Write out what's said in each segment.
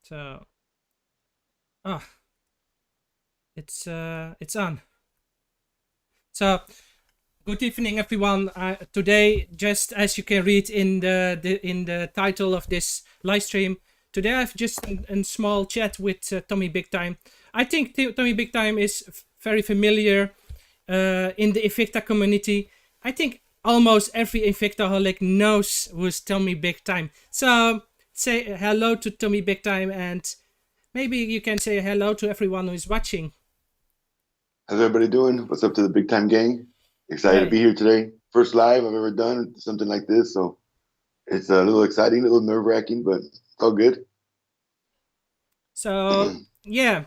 So, ah, it's on. So, good evening, everyone. Today, just as you can read in the title of this live stream, today I've just a small chat with Tommy Bigtime. I think Tommy Bigtime is very familiar in the Invicta community. I think almost every Invictaholic knows who's Tommy Bigtime. So say hello to Tommy Bigtime, and maybe you can say hello to everyone who is watching. How's everybody doing? What's up to the Big Time Gang? Excited to Yeah. be here today. First live I've ever done something like this, so it's a little exciting, a little nerve-wracking, but it's all good. So yeah,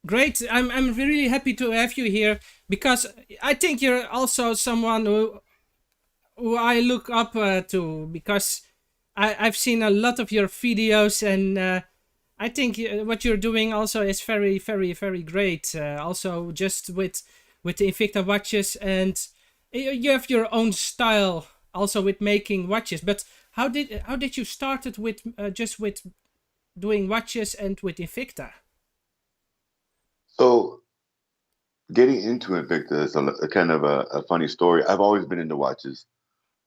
great. I'm really happy to have you here because I think you're also someone who I look up to because I've seen a lot of your videos, and I think what you're doing also is very, very, very great. Also, just with the Invicta watches, and you have your own style also with making watches. But how did you started with just with doing watches and with Invicta? So getting into Invicta is a kind of a funny story. I've always been into watches.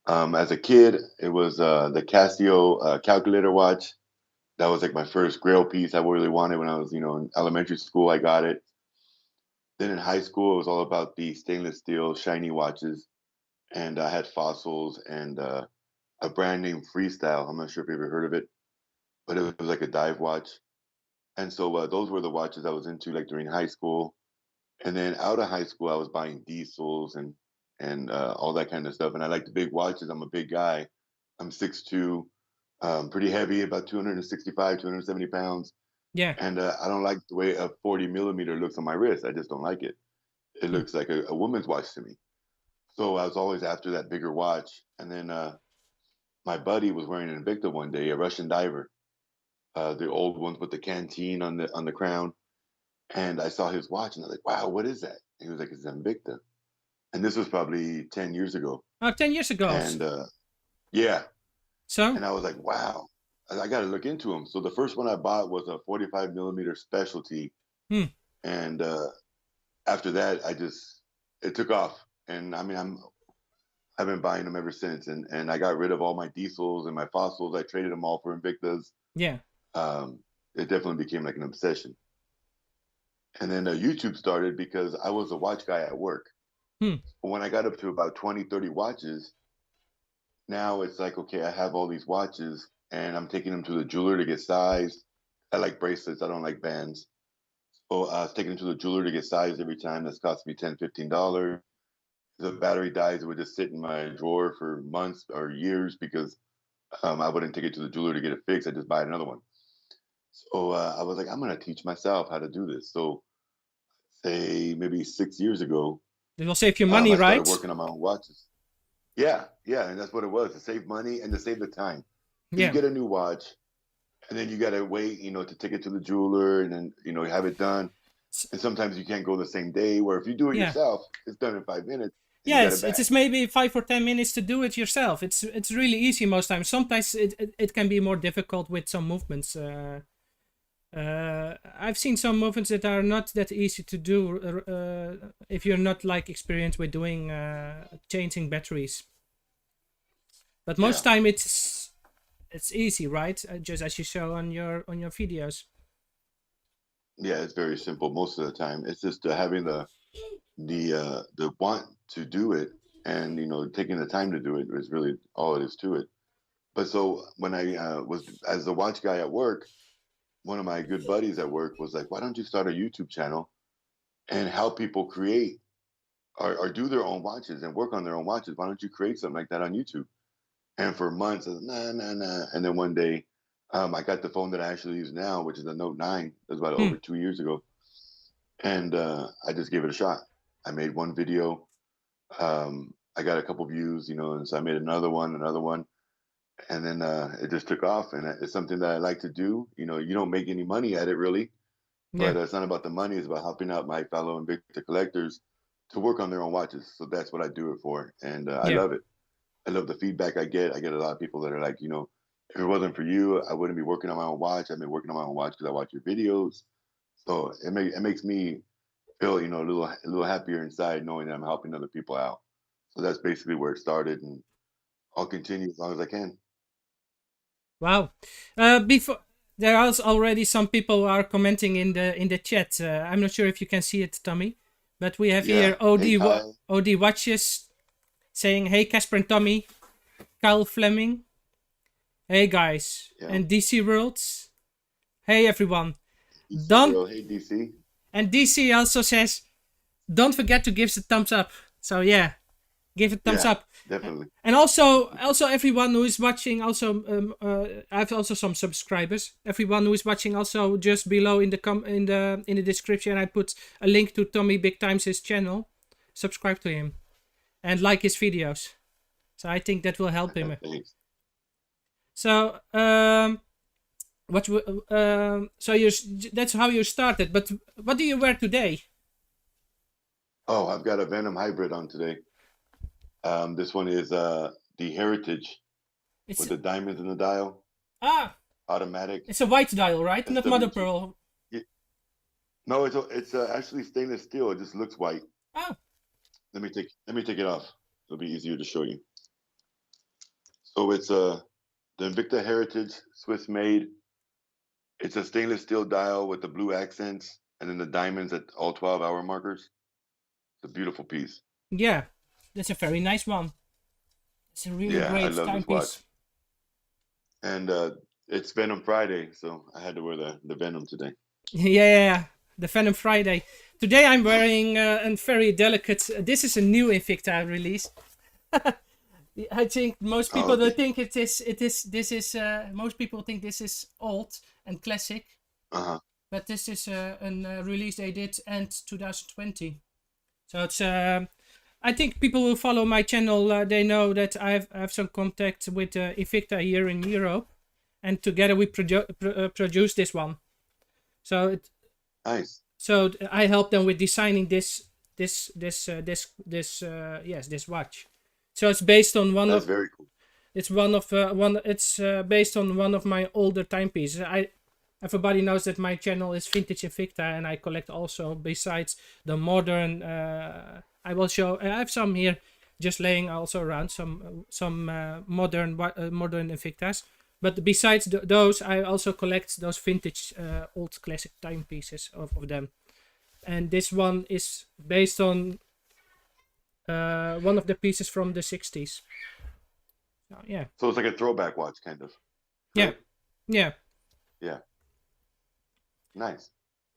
As a kid, it was the Casio calculator watch. That was like my first grail piece I really wanted when I was, in elementary school. I got it. Then in high school, it was all about the stainless steel shiny watches, and I had fossils and a brand name Freestyle. I'm not sure if you ever heard of it, but it was like a dive watch. And so those were the watches I was into like during high school. And then out of high school, I was buying diesels and all that kind of stuff. And I like the big watches. I'm a big guy. I'm 6'2", pretty heavy, about 265, 270 pounds. Yeah. And I don't like the way a 40 millimeter looks on my wrist. I just don't like it. It Hmm. looks like a woman's watch to me. So I was always after that bigger watch. And then my buddy was wearing an Invicta one day, a Russian diver, the old ones with the canteen on the crown. And I saw his watch, and I was like, "Wow, what is that?" And he was like, "It's Invicta." And this was probably 10 years ago. Oh, 10 years ago. And yeah, So and I was like, "Wow, I got to look into them." So the first one I bought was a 45 millimeter specialty, hmm. and after that, it took off. And I mean, I've been buying them ever since, and I got rid of all my diesels and my fossils. I traded them all for Invictas. Yeah. Um, it definitely became like an obsession. And then YouTube started because I was a watch guy at work. Hmm. But when I got up to about 20, 30 watches, now it's like, okay, I have all these watches and I'm taking them to the jeweler to get sized. I like bracelets, I don't like bands. So I was taking them to the jeweler to get sized every time. That's cost me $10, $15. The battery dies, it would just sit in my drawer for months or years because I wouldn't take it to the jeweler to get it fixed. I just buy another one. So I was like, I'm going to teach myself how to do this. So say maybe 6 years ago, It will save you money, I started right? working on my own watches. Yeah, yeah, and that's what it was, to save money and to save the time. Because you Yeah. get a new watch, and then you got to wait, to take it to the jeweler, and then have it done. S- And sometimes you can't go the same day. Where if you do it Yeah. yourself, it's done in 5 minutes, and you Yeah, got it it's back. just maybe 5 or 10 minutes to do it yourself. It's really easy most times. Sometimes it can be more difficult with some movements. I've seen some movements that are not that easy to do if you're not like experienced with doing changing batteries. But most Yeah, time it's easy, right? Just as you show on your videos. yeah, it's very simple most of the time. It's just having the want to do it, and taking the time to do it is really all it is to it. But so when I was as the watch guy at work, one of my good buddies at work was like, "Why don't you start a YouTube channel and help people create or do their own watches and work on their own watches? Why don't you create something like that on YouTube?" And for months, I was nah, nah, nah. And then one day, I got the phone that I actually use now, which is a Note 9. That was about Hmm. over 2 years ago, and I just gave it a shot. I made one video. I got a couple views, and so I made another one, and then it just took off. And it's something that I like to do. You don't make any money at it really, Yeah. but it's not about the money. It's about helping out my fellow Invicta collectors to work on their own watches. So that's what I do it for, and I Yeah. love it. I love the feedback I get. I get a lot of people that are like, If it wasn't for you, I wouldn't be working on my own watch. I've been working on my own watch because I watch your videos. So it makes me feel, you know, a little happier inside knowing that I'm helping other people out. So that's basically where it started, and I'll continue as long as I can. Wow. Before there are already some people who are commenting in the chat. I'm not sure if you can see it, Tommy, but we have Yeah. here Hey, Kai. OD Watches saying, "Hey Casper and Tommy, Kyle Fleming, hey guys, Yeah. and DC Worlds, hey everyone." DC Don't World. Hey, DC. and DC also says, "Don't forget to give the thumbs up." So yeah, give it thumbs Yeah, up. definitely. And also everyone who is watching, also I have also some subscribers. Everyone who is watching, also just below in the description, I put a link to Tommy Big Times' channel. Subscribe to him and like his videos. So I think that will help him. Thanks. So so that's how you started. But what do you wear today? Oh, I've got a Venom hybrid on today. This one is the Heritage It's with the diamonds in the dial, automatic. it's a white dial, right? Not mother SW2. pearl. No, it's actually stainless steel. It just looks white. Oh, Let me take it off. It'll be easier to show you. So it's the Invicta Heritage, Swiss made. It's a stainless steel dial with the blue accents and then the diamonds at all 12-hour markers. It's a beautiful piece. yeah, that's a very nice one. It's a really Yeah, I great love this watch. timepiece. And it's Venom Friday, so I had to wear the Venom today. Yeah, the Venom Friday. Today I'm wearing a very delicate. This is a new Invicta release. I think most people okay. think most people think this is old and classic. But this is a release they did end 2020. So it's I think people who follow my channel, they know that I have some contact with Invicta here in Europe, and together we produce this one. So Nice. So I helped them with designing this watch. So it's based on That's very cool. It's based on one of my older timepieces. Everybody knows that my channel is Vintage Invicta, and I collect also, besides the modern. I will show. I have some here, just laying also around some modern Invictas. But besides those, I also collect those vintage old classic timepieces of them. And this one is based on one of the pieces from the 60s. So, yeah. So it's like a throwback watch, kind of. Right? Yeah. Nice.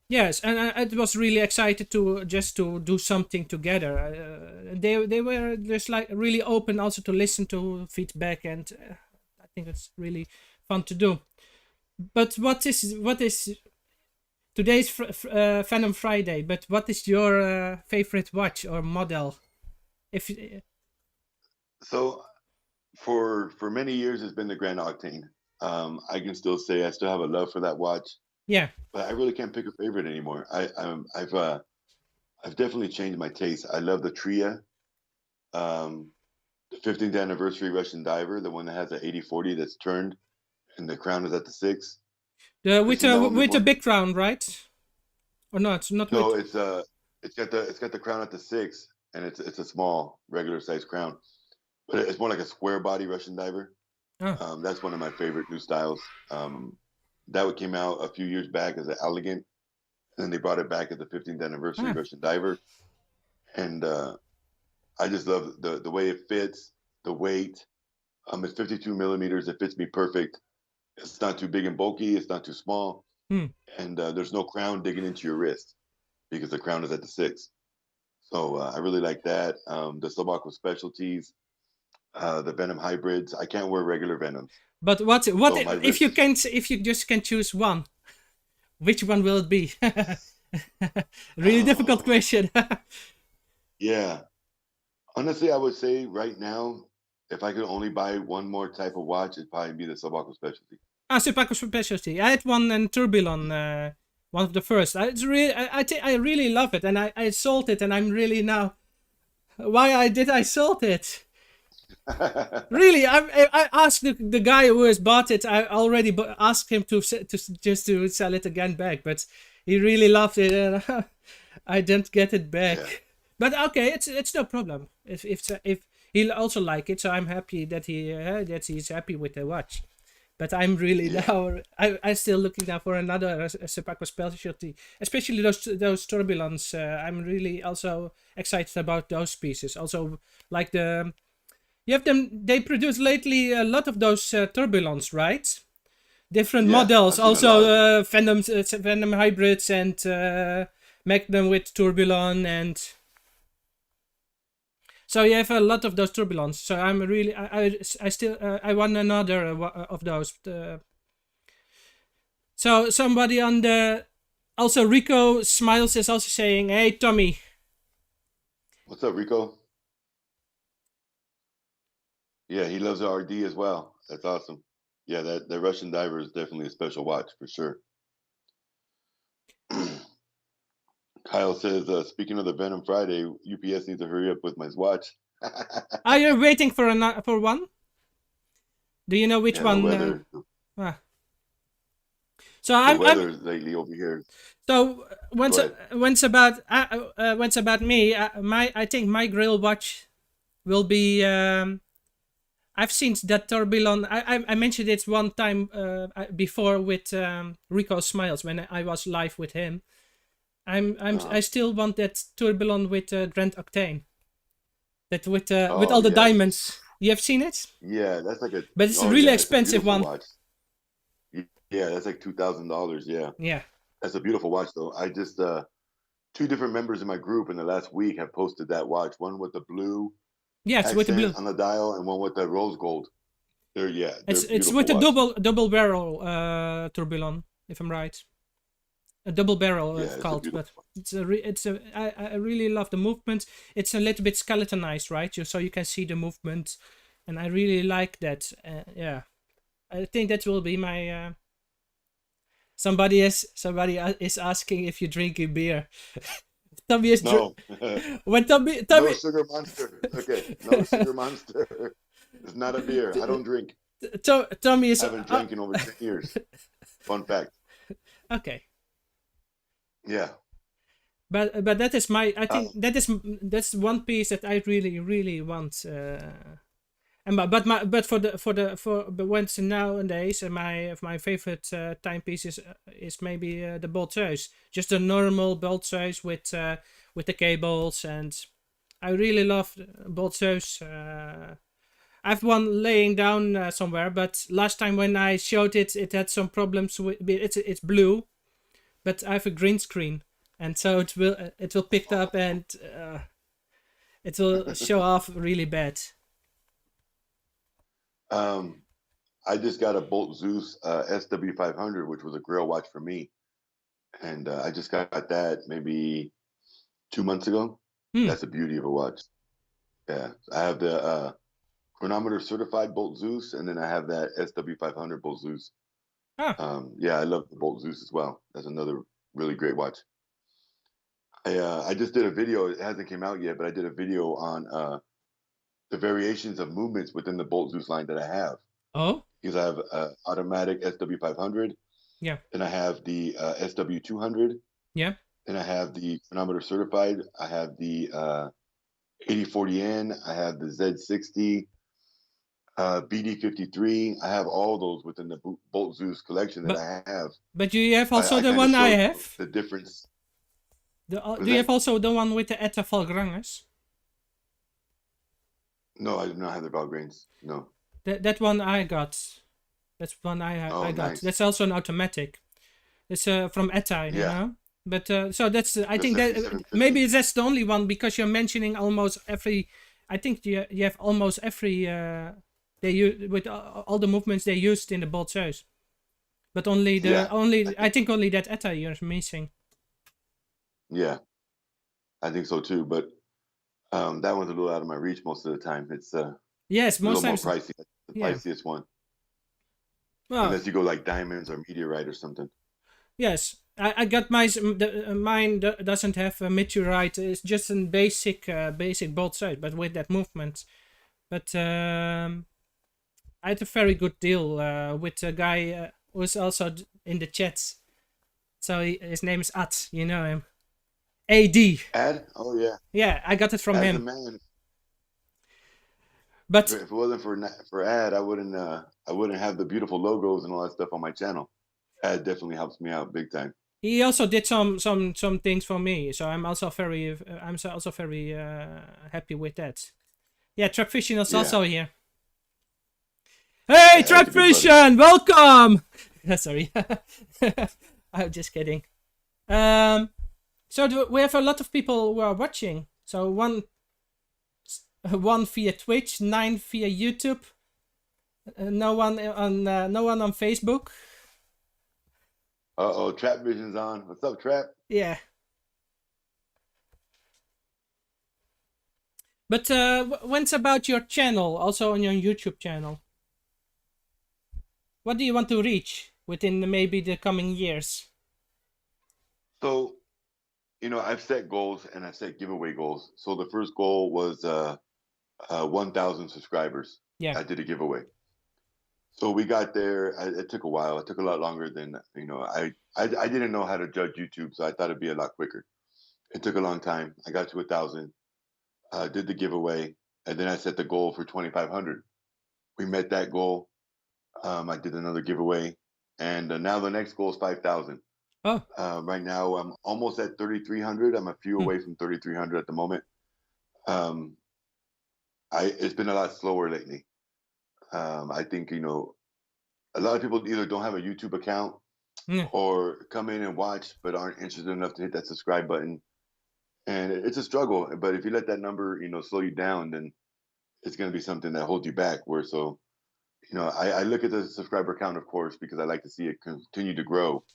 Yes, and I was really excited to do something together. They were just like really open also to listen to feedback, and I think it's really fun to do. But what is today's Venom Friday? But what is your favorite watch or model? So for many years, it's been the Grand Octane. I can still say I still have a love for that watch. Yeah. But I really can't pick a favorite anymore. I've definitely changed my taste. I love the Tria, the 15th anniversary Russian diver, the one that has an 8040 that's turned, and the crown is at the 6. With a big crown, right? Or not? Not no. With... It's got the crown at the 6, and it's a small regular size crown, but it's more like a square body Russian diver. Oh. That's one of my favorite new styles. That came out a few years back as an elegant, and then they brought it back at the 15th anniversary Russian diver, and I just love the way it fits, the weight. It's 52 millimeters. It fits me perfect. It's not too big and bulky. It's not too small, and there's no crown digging into your wrist because the crown is at the 6. So I really like that. The Sobako specialties, the Venom hybrids. I can't wear regular Venoms. But what if you just can choose one? Which one will it be? Really difficult question. Yeah. Honestly, I would say right now, if I could only buy one more type of watch, it'd probably be the Sobako specialty. Sobako specialty. I had one in Tourbillon, one of the first. I really love it, and I sold it, and I'm really now. Why did I sold it? Really, I asked the guy who has bought it. I already asked him just to sell it again back, but he really loved it, and I didn't get it Yeah, back. But okay, it's no problem if he'll also like it. So I'm happy that he's happy with the watch. But I'm really yeah, now I still looking now for another Sepaco specialty, especially those turbulence. I'm really also excited about those pieces. Also like you have them. They produce lately a lot of those turbulence, right? Different yeah. models, I've seen a also lot of them. Venom hybrids and Magnum with turbulon, and so you have a lot of those turbulence. So I'm really I still I want another of those. So somebody on the also Rico Smilez is also saying, "Hey Tommy, What's up, Rico? Yeah, he loves the RD as well. That's awesome. Yeah, that Russian diver is definitely a special watch for sure. Kyle says, speaking of the Venom Friday, UPS needs to hurry up with my watch. are you waiting for for one? Do you know which Yeah, the one?" weather, Ah. So the I'm weather lately over here. so Go ahead. once about me. My I think my grill watch will be. I've seen that tourbillon. I mentioned it one time before with Rico Smiles when I was live with him. I Uh, still want that tourbillon with Grand Octane. That with oh all the yeah, diamonds. You have seen it, yeah. That's like a but it's a oh really yeah, it's a expensive beautiful one. watch. Yeah, that's like $2,000. Yeah, Yeah. that's a beautiful watch though. I just two different members in my group in the last week have posted that watch. One with the blue Yeah, it's with the accent blue. on the dial, and one with the rose gold. They're It's with beautiful a watches. double barrel tourbillon, if I'm right. A double barrel Yeah, it's it's a called, beautiful but watch. I really love the movement. It's a little bit skeletonized, right? So you can see the movement, and I really like that. Yeah, I think that will be my. Somebody is asking if you drink a beer. Tommy is No, when no Tommy sugar monster. Okay, no sugar monster. It's not a beer. I don't drink. Tommy is I haven't drank in over 10 years. Fun fact. okay. Yeah. But that is my I think Um, that's one piece that I really want. And but for once nowadays my favorite timepiece is maybe the Boltzeus, just a normal Boltzeus with the cables, and I really love Boltzeus. I've one laying down somewhere, but last time when I showed it, it had some problems with it's blue, but I have a green screen, and so it will pick up and it will show off really bad. um, I just got a Bolt Zeus SW500, which was a grill watch for me. And I just got that maybe 2 months ago. Hmm. That's the beauty of a watch. Yeah. I have the chronometer certified Bolt Zeus, and then I have that SW500 Bolt Zeus. Ah. Yeah, I love the Bolt Zeus as well. That's another really great watch. I just did a video. It hasn't came out yet, but I did a video on the variations of movements within the Bolt Zeus line that I have. Oh. Because I have automatic SW500, Yeah. then I have the SW200, Yeah. then I have the chronometer certified. I have the 8040N. I have the Z60, BD53. I have all those within the Bolt Zeus collection that But I have. but do you have I, also I the kind of one I showed have? the difference. Do Was you have that? also the one with the Etta Valgranges? No, I do not have the Valgriens. No. That one I got. That's one I Oh, got. nice. That's also an automatic. It's from Etta, you Yeah, know. But so that's I the think that 7750. maybe that's the only one because you're mentioning almost every. I think you have almost every. They use with all the movements they used in the Bolt Zeus. But Yeah, I think only that Etta you're missing. yeah, I think so too. But that one's a little out of my reach most of the time. It's a Yes, most little more times. pricey. That's the Yeah. priciest one, Well, unless you go like diamonds or meteorite or something. yes. I got mine doesn't have a meteorite. It's just a basic bolt side, but with that movement. But I had a very good deal with a guy who's also in the chats. So his name is At. You know him. AD. Ad? Oh yeah. Yeah, I got it from Ad's the him. man. But If it wasn't for Ad, I wouldn't have the beautiful logos and all that stuff on my channel. Ad definitely helps me out big time. he also did some things for me. So also very happy with that. Yeah, Trap Fishing is Yeah. also here. Hey, Yeah, Trap that's a good buddy. Fishing, welcome. Sorry, I'm just kidding. So we have a lot of people who are watching. So one via Twitch, 9 via YouTube. No one on Facebook. Uh-oh, Trap Vision's on. What's up, Trap? Yeah. But when's about your channel, also on your YouTube channel? What do you want to reach within maybe the coming years? So, I've set goals and I've set giveaway goals. So the first goal was 1,000 subscribers. Yeah. I did a giveaway. So we got there. It took a while. It took a lot longer than, I didn't know how to judge YouTube, so I thought it'd be a lot quicker. It took a long time. I got to 1,000, did the giveaway, and then I set the goal for 2,500. We met that goal. I did another giveaway, and now the next goal is 5,000. Oh. Right now I'm almost at 3,300. I'm a few away from 3,300 at the moment. It's been a lot slower lately. I think, a lot of people either don't have a YouTube account or come in and watch but aren't interested enough to hit that subscribe button. And it's a struggle. But if you let that number, slow you down, then it's going to be something that holds you back. I look at the subscriber count, of course, because I like to see it continue to grow.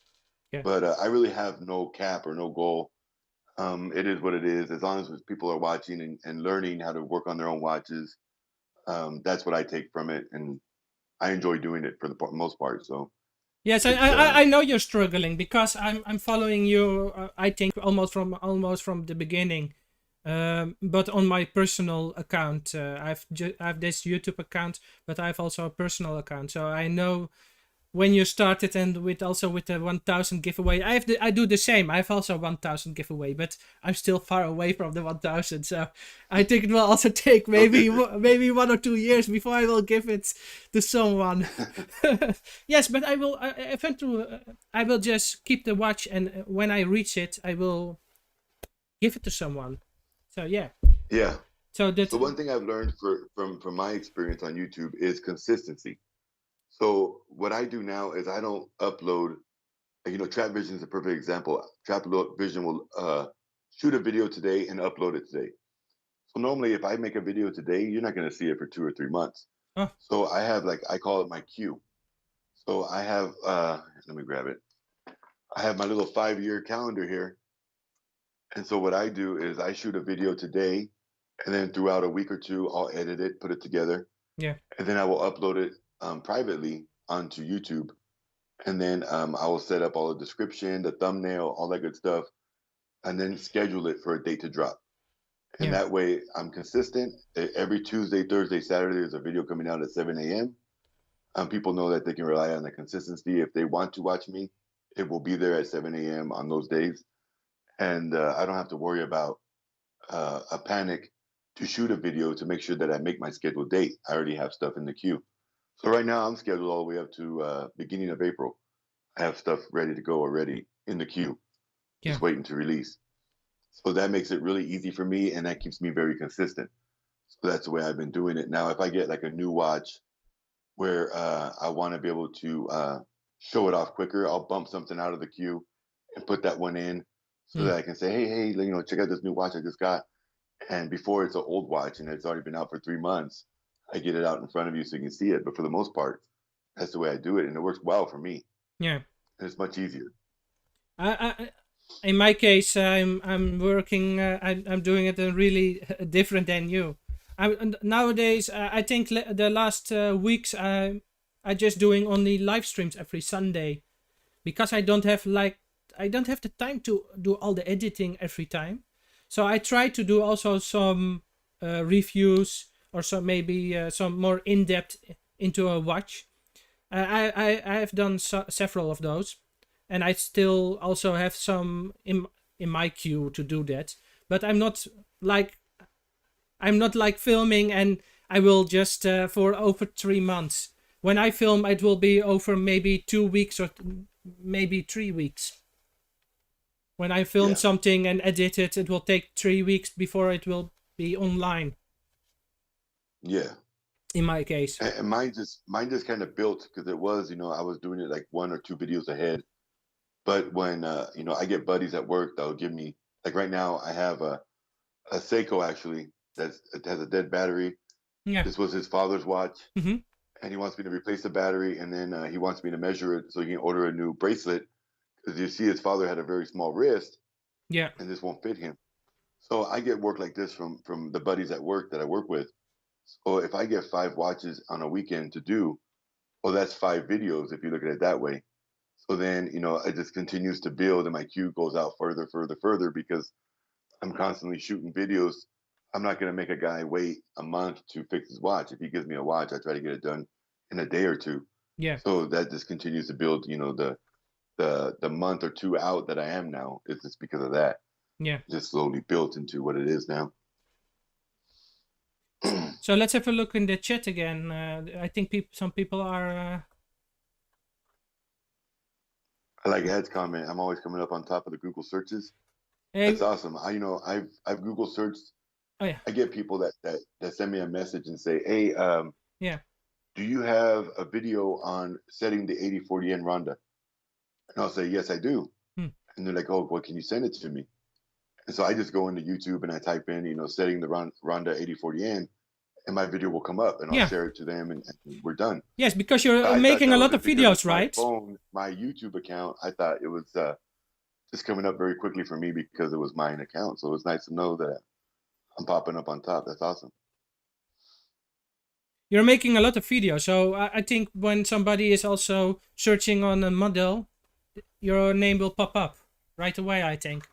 Yeah. But I really have no cap or no goal. It is what it is. As long as people are watching and learning how to work on their own watches, that's what I take from it. And I enjoy doing it for the most part. So yes, I know you're struggling because I'm following you. I think almost from the beginning, but on my personal account. I have this YouTube account, but I have also a personal account. So I know when you started and with the 1,000 giveaway. I do the same. I have also 1,000 giveaway, but I'm still far away from the 1,000. So I think it will also take maybe 1 or 2 years before I will give it to someone. Yes, but I will eventually. I will just keep the watch, and when I reach it, I will give it to someone. So yeah. Yeah. So that's the one thing I've learned from my experience on YouTube is consistency. So what I do now is I don't upload. Trap Vision is a perfect example. Trap Vision will shoot a video today and upload it today. So normally, if I make a video today, you're not going to see it for 2 or 3 months. So I have I call it my queue. So I have let me grab it. I have my little 5-year calendar here. And so what I do is I shoot a video today, and then throughout a week or two, I'll edit it, put it together. Yeah. And then I will upload it privately onto YouTube. And then I will set up all the description, the thumbnail, all that good stuff, and then schedule it for a date to drop. And that way I'm consistent. Every Tuesday, Thursday, Saturday, there's a video coming out at 7 a.m. People know that they can rely on the consistency. If they want to watch me, it will be there at 7 a.m. on those days. And I don't have to worry about a panic to shoot a video to make sure that I make my scheduled date. I already have stuff in the queue. So right now I'm scheduled all the way up to beginning of April. I have stuff ready to go already in the queue, just waiting to release. So that makes it really easy for me, and that keeps me very consistent. So that's the way I've been doing it. Now, if I get a new watch where I want to be able to show it off quicker, I'll bump something out of the queue and put that one in so that I can say, hey, check out this new watch I just got. And before it's an old watch and it's already been out for 3 months, I get it out in front of you so you can see it. But for the most part, that's the way I do it, and it works well for me. Yeah, and it's much easier. In my case, I'm working. I'm doing it really different than you. Nowadays, I think the last weeks I just doing only live streams every Sunday, because I don't have the time to do all the editing every time. So I try to do also some reviews or so maybe some more in depth into a watch. I have done several of those, and I still also have some in my queue to do that. But like I'm not like filming, and I will just for over 3 months. When I film, it will be over maybe 2 weeks or maybe 3 weeks. When I film Yeah. something and edit it, it will take 3 weeks before it will be online. Yeah. In my case. And mine just kind of built because it was, I was doing it like 1 or 2 videos ahead. But when I get buddies at work that'll give me, like right now I have a Seiko actually it has a dead battery. Yeah. This was his father's watch, Mm-hmm. and he wants me to replace the battery, and then he wants me to measure it so he can order a new bracelet because you see his father had a very small wrist, Yeah. and this won't fit him. So I get work like this from the buddies at work that I work with. So if I get 5 watches on a weekend to do, well, that's 5 videos if you look at it that way. So then, it just continues to build and my queue goes out further, further, further because I'm constantly shooting videos. I'm not going to make a guy wait a month to fix his watch. If he gives me a watch, I try to get it done in a day or two. Yeah. So that just continues to build, the month or two out that I am now. It's just because of that. Yeah. Just slowly built into what it is now. So let's have a look in the chat again. I think some people are. I like Ed's comment. I'm always coming up on top of the Google searches. Hey, That's awesome. I've Google searched. oh yeah. I get people that send me a message and say, "Hey, Yeah. do you have a video on setting the 8040N Ronda?" And I'll say, "Yes, I do." Hmm. And they're like, "Oh, well, can you send it to me?" And so I just go into YouTube and I type in, setting the Ronda 8040N, and my video will come up, and I'll Yeah. share it to them, and we're done. Yes, because you're I thought making that a was lot of just because videos, it's my right? phone, my YouTube account. I thought it was just coming up very quickly for me because it was my account. So it's nice to know that I'm popping up on top. That's awesome. You're making a lot of videos, so I think when somebody is also searching on a model, your name will pop up right away. I think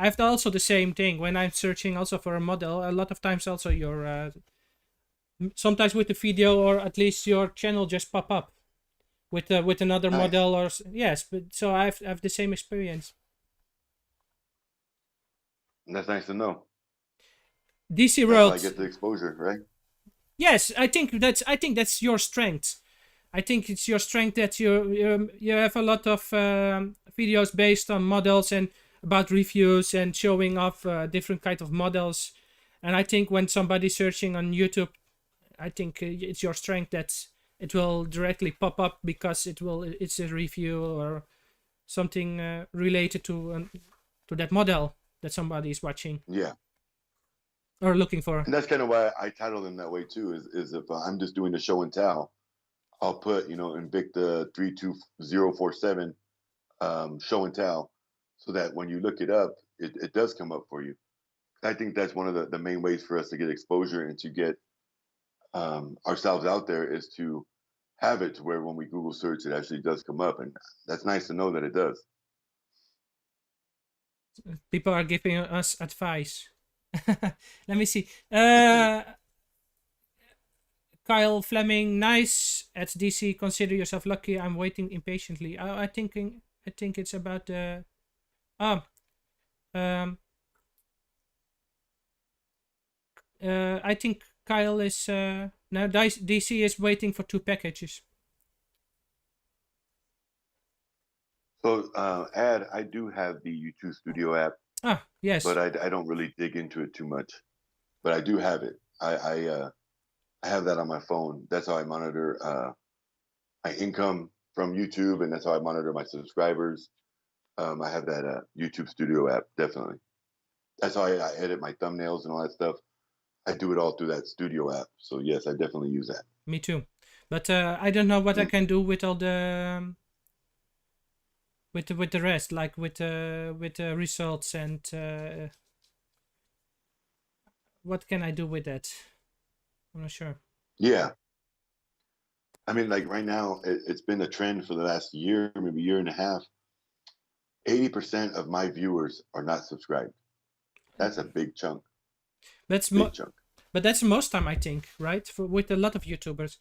I have also the same thing when I'm searching also for a model. A lot of times also your sometimes with the video or at least your channel just pop up with another Nice. model or yes. But so I have the same experience. That's nice to know. DC That's how I World. get the exposure, right? Yes, I think that's your strength. I think it's your strength that you have a lot of videos based on models and about reviews and showing off different kind of models. And I think when somebody's searching on YouTube, I think it's your strength that it will directly pop up because it's a review or something related to that model that somebody is watching Yeah. or looking for. And that's kind of why I title them that way too. Is if I'm just doing the show and tell, I'll put Invicta 32047 show and tell, so that when you look it up, it does come up for you. I think that's one of the main ways for us to get exposure and to get ourselves out there is to have it to where when we Google search, it actually does come up, and that's nice to know that it does. People are giving us advice. Let me see. Kyle Fleming, nice at DC. Consider yourself lucky. I'm waiting impatiently. I think it's about the. Um. I think Kyle is now DC is waiting for 2 packages. So, I do have the YouTube Studio app. Ah, yes. But I don't really dig into it too much. But I do have it. I have that on my phone. That's how I monitor my income from YouTube, and that's how I monitor my subscribers. I have that YouTube Studio app, definitely. That's how I edit my thumbnails and all that stuff. I do it all through that Studio app. So yes, I definitely use that. Me too. But I don't know what I can do with all the with the rest, like with the results and what can I do with that? I'm not sure. Yeah. I mean, like right now, it's been a trend for the last year, maybe year and a half. 80% of my viewers are not subscribed. That's a big chunk. That's Big chunk. but that's most time I think, right? With a lot of YouTubers.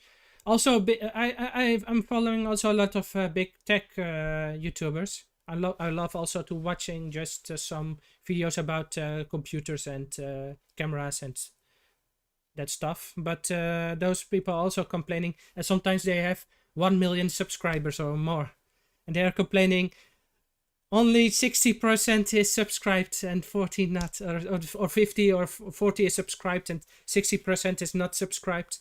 Also, I'm following also a lot of big tech YouTubers. I love also to watching just some videos about computers and cameras and that stuff. But those people are also complaining, and sometimes they have 1 million subscribers or more, and they are complaining only 60% is subscribed and 40 not, or 50 or 40 is subscribed and 60% is not subscribed.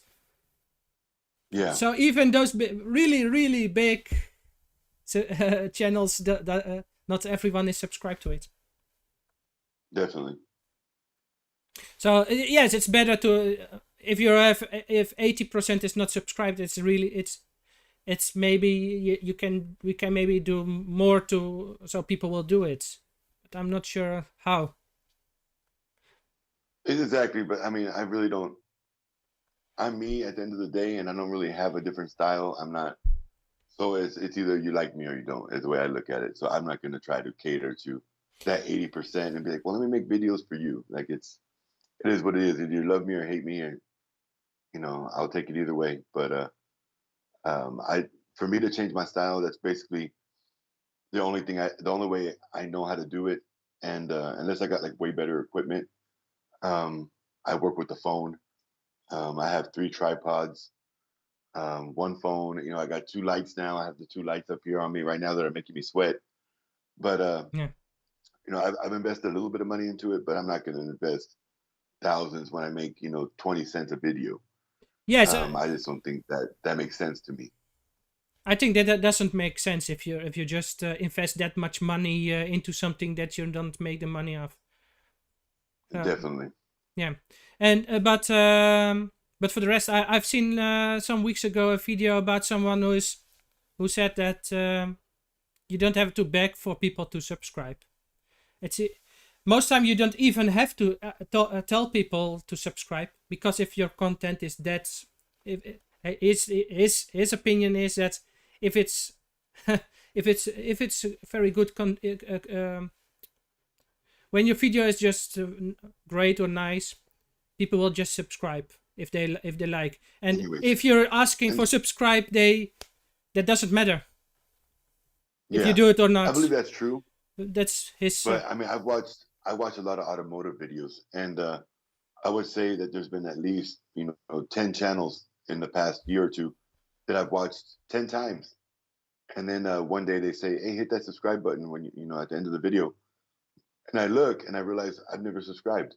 Yeah, So even those really big channels, not everyone is subscribed to it. definitely. So yes, it's better to if you have if 80% is not subscribed, it's maybe we can maybe do more to so people will do it, but I'm not sure how. Exactly, but I mean, I really don't. I'm me at the end of the day, and I don't really have a different style. I'm not. So it's either you like me or you don't. Is the way I look at it. So I'm not going to try to cater to that 80% and be like, well, let me make videos for you. Like it is what it is. Either you love me or hate me, or I'll take it either way. But I for me to change my style, that's basically the only way I know how to do it. And unless I got like way better equipment, um, I work with the phone. I have 3 tripods, one phone. I got 2 lights now. I have the 2 lights up here on me right now that are making me sweat. But Yeah. I've invested a little bit of money into it, but I'm not going to invest thousands when I make 20 cents a video. Yes, I just don't think that makes sense to me. I think that doesn't make sense if you just invest that much money into something that you don't make the money of. Definitely. Yeah, and but for the rest, I've seen some weeks ago a video about someone who said that you don't have to beg for people to subscribe. It's most time you don't even have to tell people to subscribe, because if your content is that, if his opinion is that if it's if it's very good when your video is just great or nice, people will just subscribe if they like. And Anyways, if you're asking and for subscribe, that doesn't matter if you yeah, do it or I believe not. that's true. That's his. But I mean, I watch a lot of automotive videos, and I would say that there's been at least 10 channels in the past year or two that I've watched 10 times. And then one day they say, "Hey, hit that subscribe button when at the end of the video." And I look and I realize I've never subscribed.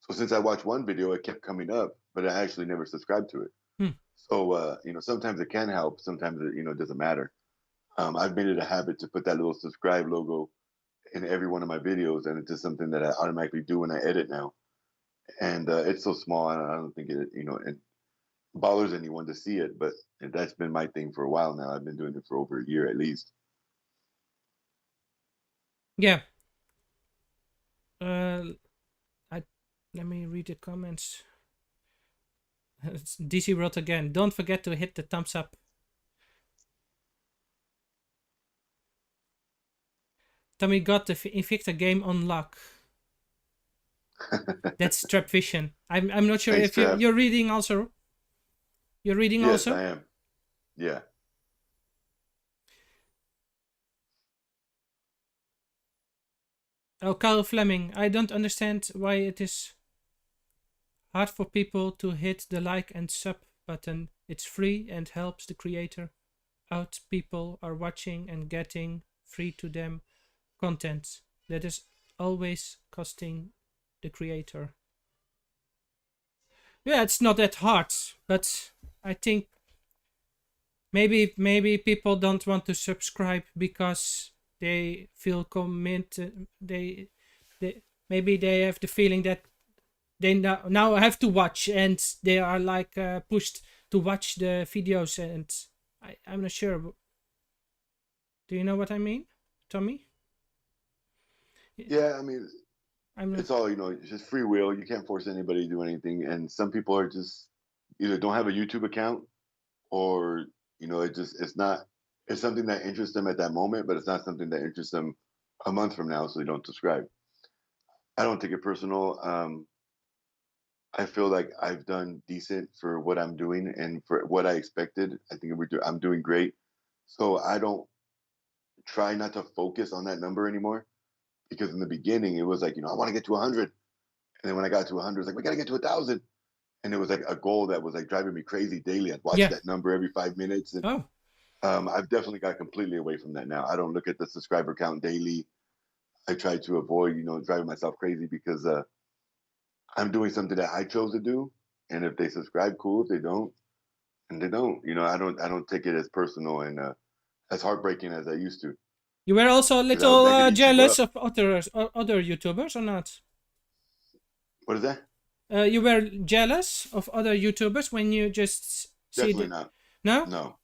So since I watched one video, it kept coming up, but I actually never subscribed to it. Hmm. So sometimes it can help, sometimes it doesn't matter. I've made it a habit to put that little subscribe logo in every one of my videos, and it's just something that I automatically do when I edit now. And it's so small, I don't think it bothers anyone to see it. But that's been my thing for a while now. I've been doing it for over a year at least. Yeah. Uh, I let me read the comments. DC wrote again. Don't forget to hit the thumbs up. Tommy got the Invicta game on lock. That's Trap Vision. I'm not sure Thanks, if Trap. you're reading also. You're reading Yes, also. I am. Yeah. Oh, Carl Fleming. I don't understand why it is hard for people to hit the like and sub button. It's free and helps the creator out. People are watching and getting free to them content that is always costing the creator. Yeah, it's not that hard, but I think maybe people don't want to subscribe because they feel committed. They maybe they have the feeling that they now have to watch, and they are like pushed to watch the videos. And I'm not sure. Do you know what I mean, Tommy? Yeah, I mean, I'm not. it's all it's just free will. You can't force anybody to do anything, and some people are just either don't have a YouTube account, or it's something that interests them at that moment, but it's not something that interests them a month from now, so they don't subscribe. I don't take it personal. I feel like I've done decent for what I'm doing and for what I expected. I think I'm doing great. So I don't try not to focus on that number anymore, because in the beginning it was like, I want to get to 100. And then when I got to 100, it's like, we got to get to 1,000. And it was like a goal that was like driving me crazy daily. I'd watch Yeah. that number every 5 minutes. And Oh, I've definitely got completely away from that now. I don't look at the subscriber count daily. I try to avoid, driving myself crazy, because I'm doing something that I chose to do. And if they subscribe, cool. If they don't, and they don't, I don't take it as personal and as heartbreaking as I used to, you were also a because little that could eat you jealous up. of other YouTubers or not? What is that? You were jealous of other YouTubers when you just see Definitely the. not. No, No,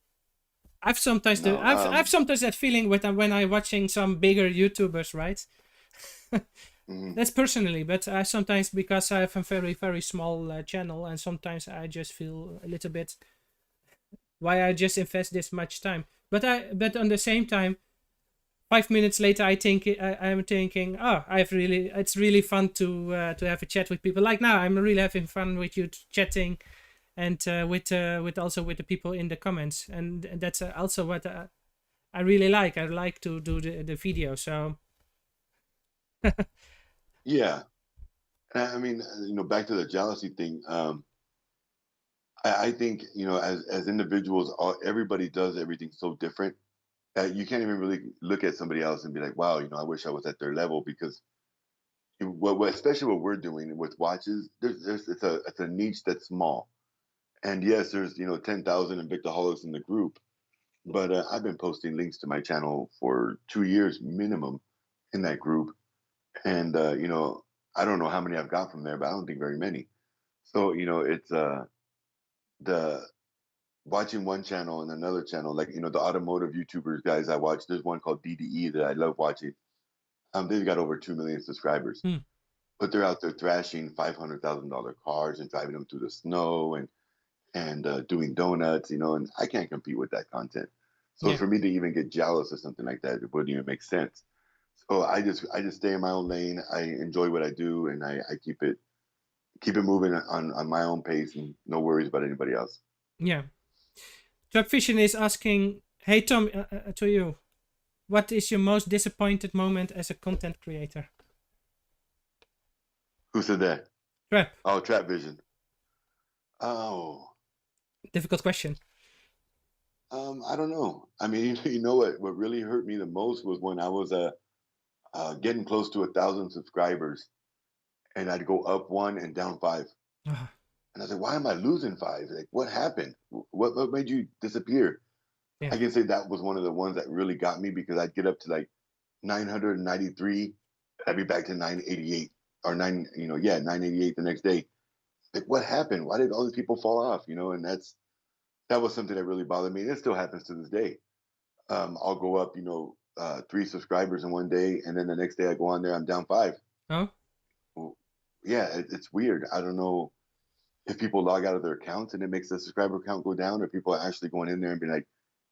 I've no. I've sometimes that feeling with when I'm watching some bigger YouTubers, right? Mhm. That's personally, but I sometimes, because I have a very small channel, and sometimes I just feel a little bit why I just invest this much time. But on the same time, 5 minutes later, I'm thinking, oh, it's really fun to have a chat with people. Like now, I'm really having fun with you chatting, and with also with the people in the comments, and that's also what I really like. I like to do the video. So Yeah. I mean, back to the jealousy thing. I think, as individuals, everybody does everything so different that you can't even really look at somebody else and be like, wow, I wish I was at their level, because especially what we're doing with watches, it's a niche that's small. And yes, there's 10,000 Invictaholics in the group, but I've been posting links to my channel for 2 years minimum in that group, and I don't know how many I've got from there, but I don't think very many. So it's the watching one channel and another channel, like the automotive YouTubers guys I watch. There's one called DDE that I love watching. They've got over 2 million subscribers, hmm, but they're out there thrashing $500,000 cars and driving them through the snow and doing donuts, and I can't compete with that content. So yeah, for me to even get jealous or something like that, it wouldn't even make sense. So I just stay in my own lane. I enjoy what I do, and I keep it moving on my own pace, and no worries about anybody else. yeah. Trap Vision is asking, hey Tom, to you, what is your most disappointed moment as a content creator? Who said that? Trap, Oh, Trap Vision. Oh, difficult question. I don't know. I mean, you know what really hurt me the most was when I was getting close to 1,000 subscribers, and I'd go up one and down five. Ah, And I was like, why am I losing five? Like, what happened? What made you disappear? yeah. I can say that was one of the ones that really got me, because I'd get up to like 993, I'd be back to 988 or 988 the next day. Like, what happened? Why did all these people fall off? And that was something that really bothered me. And it still happens to this day. I'll go up, 3 subscribers in one day, and then the next day I go on there, I'm down five. Oh, Well, yeah, it's weird. I don't know if people log out of their accounts and it makes the subscriber count go down, or people are actually going in there and being like,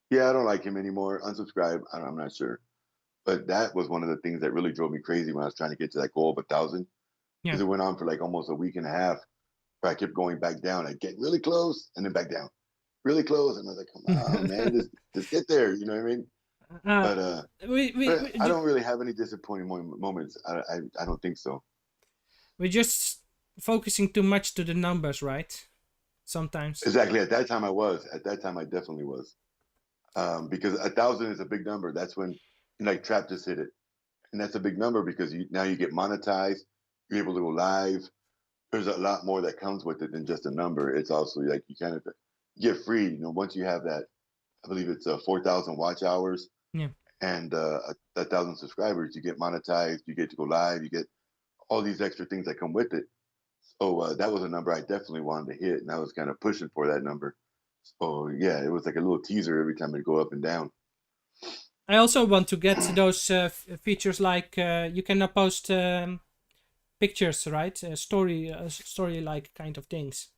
yeah, I don't like him anymore, unsubscribe. I'm not sure. But that was one of the things that really drove me crazy when I was trying to get to that goal of 1,000, yeah. because it went on for like almost a week and a half, where I kept going back down. I'd get really close and then back down, really close, and I was like, come on, man, just get there. You know what I mean? uh, But I don't really have any disappointing moments. I don't think so. we're just focusing too much to the numbers, right? Sometimes. Exactly. At that time, I was. At that time, I definitely was. Because 1,000 is a big number. That's when, like, Trap just hit it, and that's a big number because now you get monetized. You're able to go live. There's a lot more that comes with it than just a number. It's also like you kind of get free. Once you have that, I believe it's 4,000 watch hours Yeah. and 1,000 subscribers. You get monetized. You get to go live. You get all these extra things that come with it. So that was a number I definitely wanted to hit, and I was kind of pushing for that number. So yeah, it was like a little teaser every time it go up and down. I also want to get those features like you can now post pictures, right? Story like kind of things.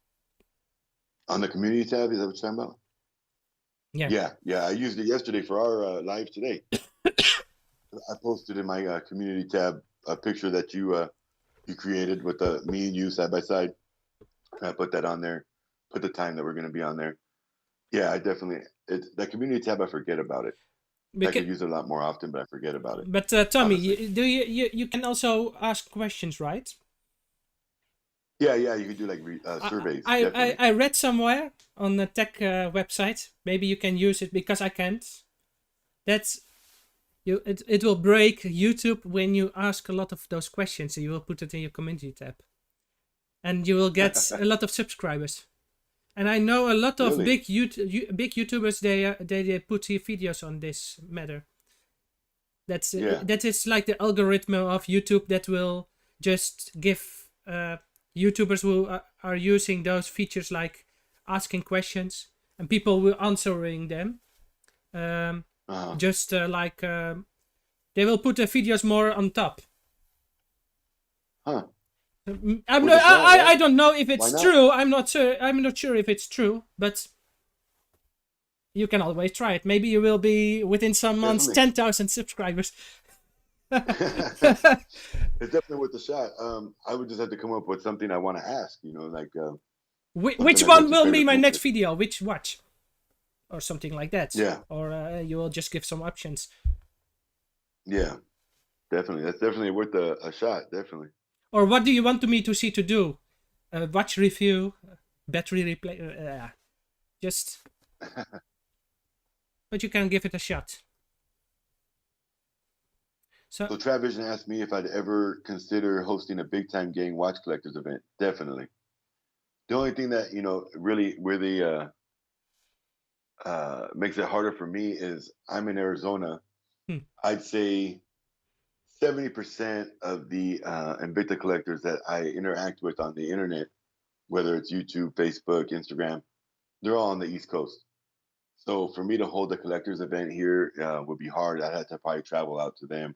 On the community tab, is that what you're talking about? Yeah. Yeah, yeah. I used it yesterday for our live today. I posted in my community tab a picture that you created with me and you side by side. I put that on there, put the time that we're going to be on there. Yeah, I definitely, that community tab, I forget about it. I Because, could use it a lot more often, but I forget about it, but Tommy, honestly. you can also ask questions, right? Yeah, you could do like surveys, definitely. I read somewhere on a tech website. Maybe you can use it because I can't. That's you. It will break YouTube when you ask a lot of those questions. So you will put it in your community tab, and you will get a lot of subscribers. And I know a lot of Really? big YouTubers. They put videos on this matter. Yeah. That is like the algorithm of YouTube that will just give YouTubers who are using those features like asking questions and people will answering them. Uh-huh. Just like they will put the videos more on top. Huh. I'm Worth not, a shot, I right? don't know if Why it's not? true. I'm not sure. I'm not sure if it's true, but you can always try it. Maybe you will be within some months Definitely. 10,000 subscribers. It's definitely worth a shot. I would just have to come up with something I want to ask, like something Which like one what's your will be favorite my next movie? video? Which watch? Or something like that. Yeah, Or you will just give some options. yeah, definitely. That's definitely worth a shot, definitely. Or what do you want me to see to do? Watch review, battery replay. Just, but you can give it a shot. So So Travision asked me if I'd ever consider hosting a Bigtimegang watch collectors event. Definitely. The only thing that, really makes it harder for me is I'm in Arizona. hmm, I'd say 70% of the Invicta collectors that I interact with on the internet, whether it's YouTube, Facebook, Instagram, they're all on the East Coast. So for me to hold a collectors event here would be hard. I'd have to probably travel out to them,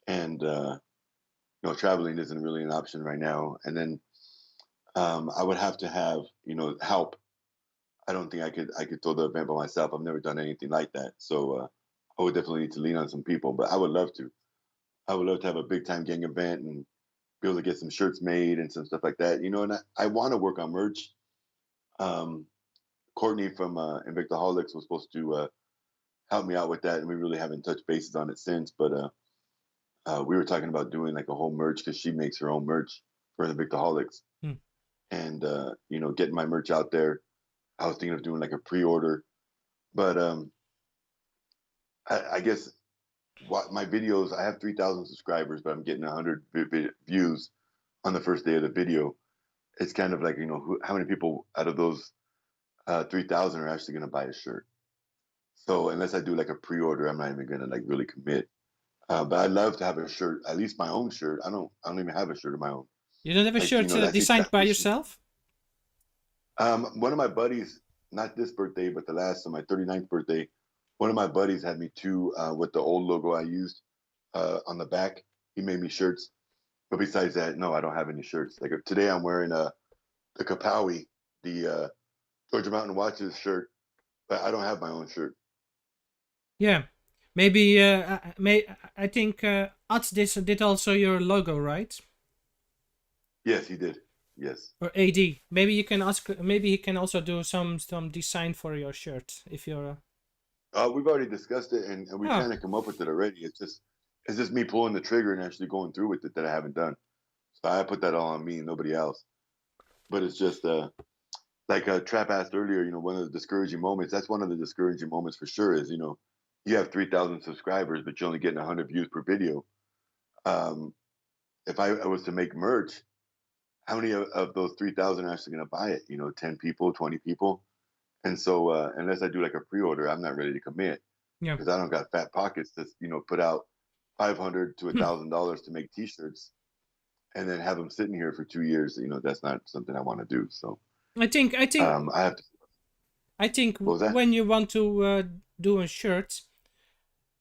and traveling isn't really an option right now. And then I would have to have help. I don't think I could throw the event by myself. I've never done anything like that, so I would definitely need to lean on some people. But I would love to. I would love to have a big time gang event and be able to get some shirts made and some stuff like that. And I want to work on merch. Um, Courtney from Invictaholics was supposed to help me out with that, and we really haven't touched bases on it since. But we were talking about doing like a whole merch because she makes her own merch for Invictaholics, hmm. and getting my merch out there. I was thinking of doing like a pre-order, but I guess what my videos, I have 3,000 subscribers, but I'm getting 100 views on the first day of the video. It's kind of like how many people out of those 3,000 are actually going to buy a shirt. So unless I do like a pre-order, I'm not even going to like really commit. But I'd love to have a shirt, at least my own shirt. I don't even have a shirt of my own. You don't have a Like shirt actually designed by transition. yourself? One of my buddies, not this birthday, but the last on my 39th birthday, one of my buddies had me two with the old logo I used on the back. He made me shirts. But besides that, no, I don't have any shirts. Like today, I'm wearing the Kapowie, the Georgia Mountain Watches shirt, but I don't have my own shirt. Yeah. Maybe I think Ats did also your logo, right? Yes, he did. Yes. Or AD. Maybe you can ask. Maybe he can also do some design for your shirt if you're. We've already discussed it, and we Oh, kind of come up with it already. It's just me pulling the trigger and actually going through with it that I haven't done. So I put that all on me and nobody else. But it's just like Trap asked earlier. One of the discouraging moments. That's one of the discouraging moments for sure. Is you have 3,000 subscribers, but you're only getting 100 views per video. Um, if I was to make merch, how many of those 3,000 are actually going to buy it? 10 people, 20 people. And so unless I do like a pre-order, I'm not ready to commit yeah. because I don't got fat pockets to put out $500 to Hmm. $1,000 to make T-shirts and then have them sitting here for 2 years. That's not something I want to do. So I think I have to. I think What was that? when you want to do a shirt,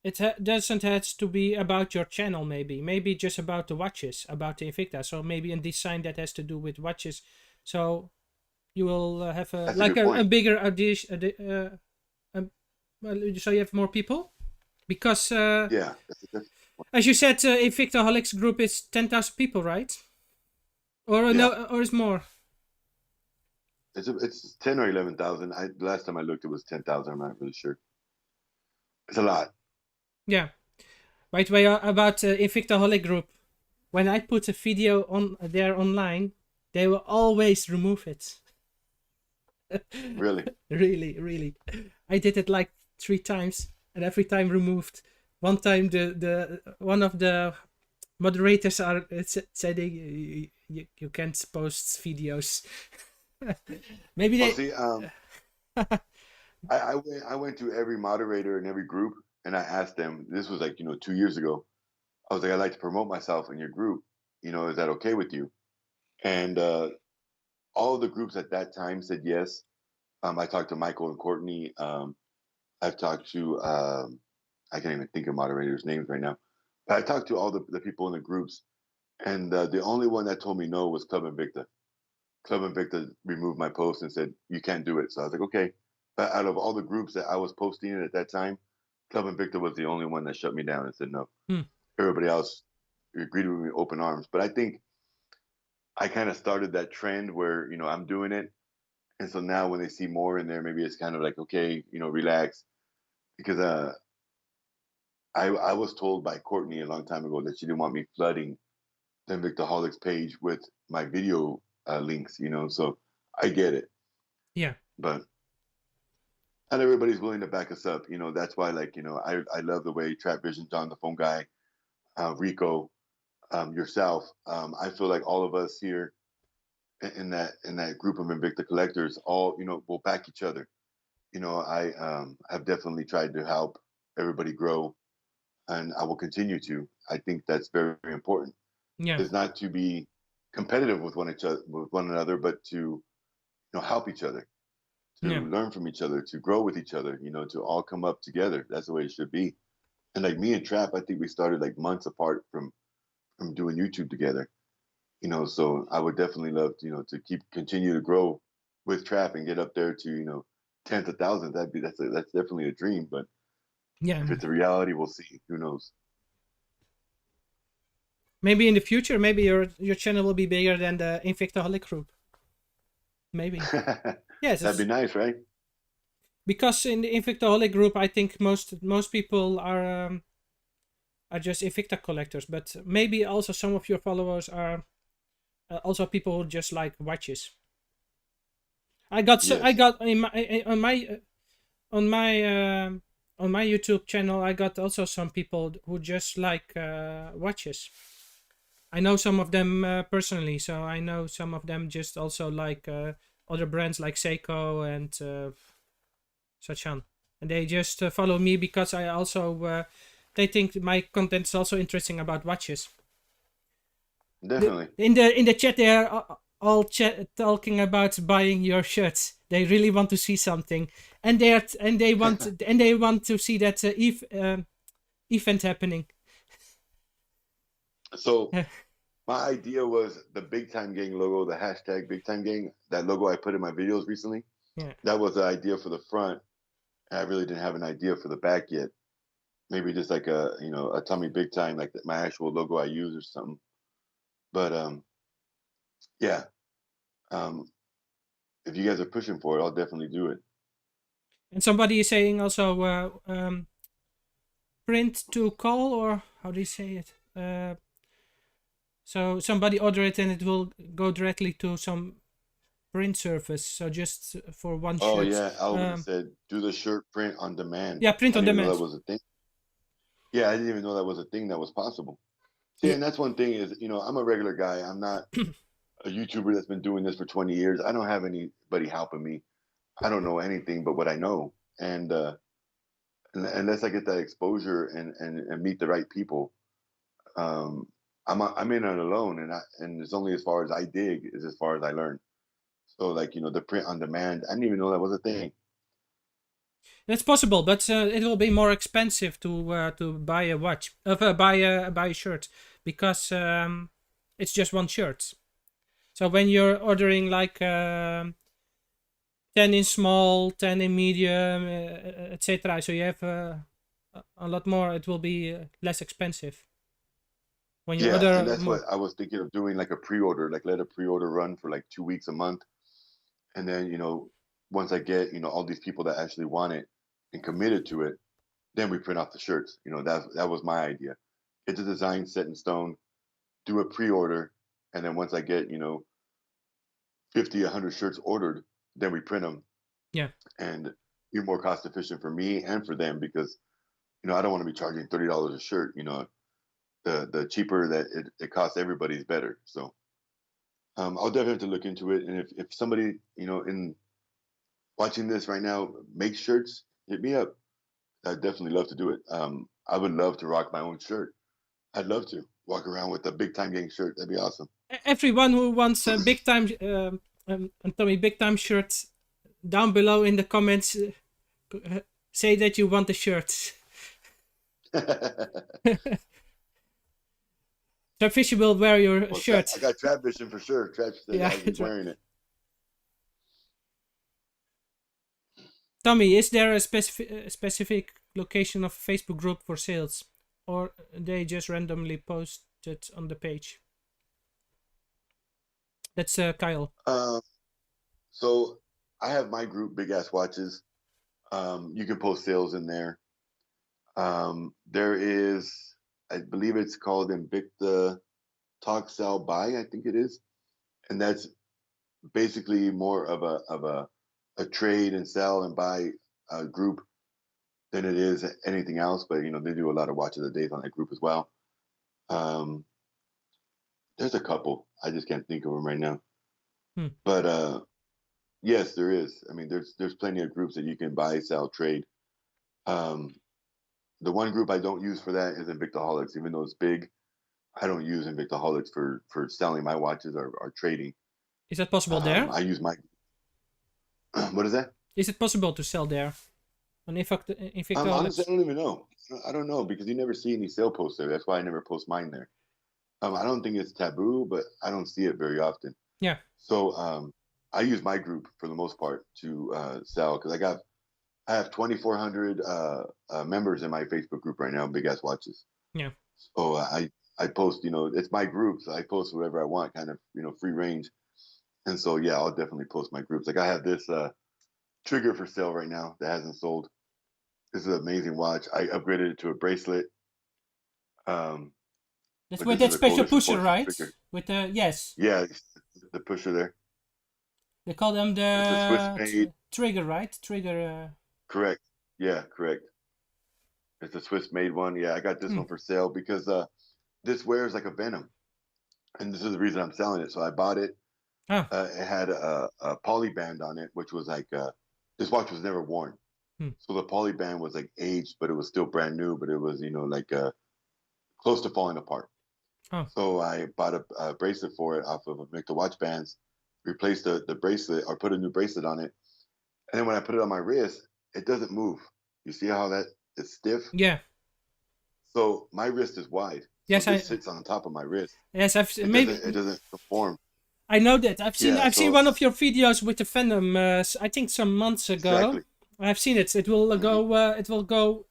it doesn't have to be about your channel. Maybe just about the watches, about the Invicta. So maybe a design that has to do with watches. So you will have That's a good a point. bigger addition. So you have more people because Yeah, that's as you said, Invictaholics group is 10,000 people, right? Or yeah. no, or is more. It's 10 or 11,000. I last time I looked, it was 10,000. I'm not really sure. It's a lot. Yeah. By the way, about Invictaholic group, when I put a video on there online, they will always remove it. Really. Really, really. I did it like 3 times, and every time removed. One time, the one of the moderators are said you can't post videos. Maybe Well, they. see, I went to every moderator in every group, and I asked them. This was like 2 years ago. I was like, I'd like to promote myself in your group. Is that okay with you? And all the groups at that time said yes. I talked to Michael and Courtney. I've talked to I can't even think of moderators' names right now. But I talked to all the people in the groups, and the only one that told me no was Club Invicta. Club Invicta removed my post and said you can't do it. So I was like, okay. But out of all the groups that I was posting in at that time, Club Invicta was the only one that shut me down and said no. Hmm. Everybody else agreed with me open arms. But I think I kind of started that trend where I'm doing it, and so now when they see more in there, maybe it's kind of like, okay, relax, because I was told by Courtney a long time ago that she didn't want me flooding the Invictaholics page with my video links, so I get it, Yeah. but not everybody's willing to back us up. That's why, like, I love the way Trap Vision, John the Phone Guy, Rico, yourself. I feel like all of us here in that group of Invicta collectors all will back each other. I have definitely tried to help everybody grow, and I will continue to. I think that's very, very important. Yeah. Is not to be competitive with one another, but to help each other, Yeah. to learn from each other, to grow with each other. To all come up together. That's the way it should be. And like me and Trap, I think we started like months apart from doing YouTube together. So I would definitely love to, to continue to grow with Trap and get up there to tens of thousands. That's definitely a dream. But Yeah. if it's a reality, we'll see. Who knows? Maybe in the future, maybe your channel will be bigger than the Invictaholic group. Maybe. Yes, That'd be it's nice, right? because in the Invictaholic group, I think most people are just Invicta collectors, but maybe also some of your followers are also people who just like watches. I Yes, got in my on my uh, on my YouTube channel. I got also some people who just like watches. I know some of them personally, so I know some of them just also like other brands like Seiko and such on, and they just follow me because I also they think my content is also interesting about watches. definitely. In the chat they are all talking about buying your shirts. They really want to see something, and they want to see that event happening. So my idea was the Big Time Gang logo, the hashtag Big Time Gang, that logo I put in my videos recently. Yeah. That was the idea for the front. I really didn't have an idea for the back yet. Maybe just like a Tommy Big Time, like my actual logo I use or something. But yeah. Um, if you guys are pushing for it, I'll definitely do it. And somebody is saying also print to call, or how do you say it? So somebody order it and it will go directly to some print service. So just for one Oh shirt. yeah, Alvin said do the shirt print on demand. Yeah, print I on didn't even know that demand. was a thing. Yeah, I didn't even know that was a thing that was possible. See, Yeah. and that's one thing is, I'm a regular guy. I'm not a YouTuber that's been doing this for 20 years. I don't have anybody helping me. I don't know anything but what I know. And unless I get that exposure and meet the right people, um, I'm in it alone, and it's only as far as I dig is as far as I learn. So like the print on demand, I didn't even know that was a thing. That's possible, but it will be more expensive to buy a watch, buy a shirt, because it's just one shirt. So when you're ordering like 10 in small, 10 in medium, etc., so you have a lot more. It will be less expensive when you Yeah, and order that's what more. I was thinking of doing, like a pre-order, like let a pre-order run for like 2 weeks, a month, and then once I get all these people that actually want it and committed to it, then we print off the shirts. That was my idea. Get the design set in stone, do a pre-order, and then once I get 50, 100 shirts ordered, then we print them. Yeah. And be more cost efficient for me and for them, because I don't want to be charging $30 a shirt. The cheaper that it costs everybody is better. So I'll definitely have to look into it. And if somebody in watching this right now makes shirts, hit me up. I'd definitely love to do it. I would love to rock my own shirt. I'd love to walk around with a Bigtimegang shirt. That'd be awesome. Everyone who wants a big time Tommy big time shirt, down below in the comments, say that you want the shirt. So Fishy will wear your shirt. I got Trap Vision for sure. Trap said Yeah, he's wearing it. Tommy, is there a specific location of Facebook group for sales, or they just randomly post it on the page? That's Kyle. So I have my group, Big Ass Watches. You can post sales in there. There is, I believe it's called Invicta Talk Sell Buy, I think it is, and that's basically more of a trade and sell and buy group than it is anything else. But they do a lot of watches a day on that group as well. There's a couple, I just can't think of them right now. But yes, there is. I mean, there's plenty of groups that you can buy, sell, trade. The one group I don't use for that is Invictaholics. Even though it's big, I don't use Invictaholics for selling my watches or trading. Is that possible there? I use my. What is that? Is it possible to sell there on Invictaholics? Honestly, I don't even know. I don't know, because you never see any sale posts there. That's why I never post mine there. I don't think it's taboo, but I don't see it very often. Yeah. So I use my group for the most part to sell, because I have 2,400 members in my Facebook group right now, Big Ass Watches. Yeah. So I post, it's my group, so I post whatever I want, kind of, free range. And so, yeah, I'll definitely post my groups. Like I have this trigger for sale right now that hasn't sold. This is an amazing watch. I upgraded it to a bracelet. That's with that special pusher, right? Trigger. With the yes. Yeah, the pusher there. They call them the trigger, right? Trigger. Correct. Yeah, correct. It's a Swiss-made one. Yeah, I got this one for sale because this wears like a Venom, and this is the reason I'm selling it. So I bought it. It had a poly band on it, which was like this watch was never worn. So the poly band was like aged, but it was still brand new. But it was like close to falling apart. So I bought a bracelet for it off of Invicta watch bands, replaced the bracelet or put a new bracelet on it, and then when I put it on my wrist, it doesn't move. You see how that is stiff? Yeah. So my wrist is wide. Yes, so it sits on top of my wrist. Yes, it doesn't conform. I know that. I've seen one of your videos with the Venom. I think some months ago. Exactly. I've seen it. It will go. It will go.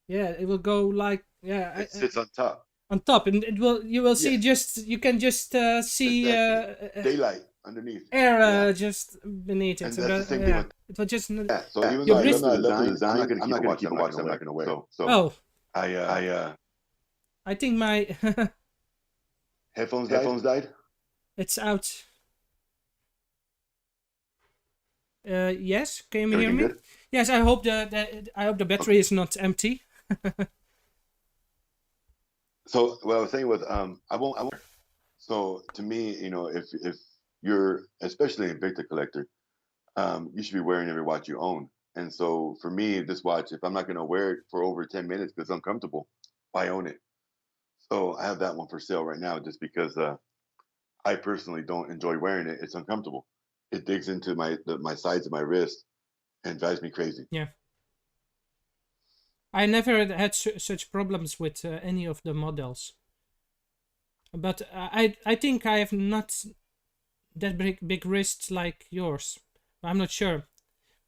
Yeah, it will go like It sits on top. On top, and it will. You will see you can just see daylight underneath. Air just beneath it. And that's the same thing with. It will just. Yeah. So even though I love the design, I'm not going to keep a watch. I'm not going to wear. So I think my headphones died. It's out. Yes, can you hear me? Good? Yes, I hope the battery is not empty. So what I was saying was, I won't. So to me, if you're especially a Invicta collector, you should be wearing every watch you own. And so for me, this watch, if I'm not going to wear it for over 10 minutes because it's uncomfortable, why own it? So I have that one for sale right now, just because I personally don't enjoy wearing it. It's uncomfortable. It digs into my sides of my wrist and drives me crazy. Yeah. I never had such problems with any of the models. But I think I have not that big wrists like yours. I'm not sure.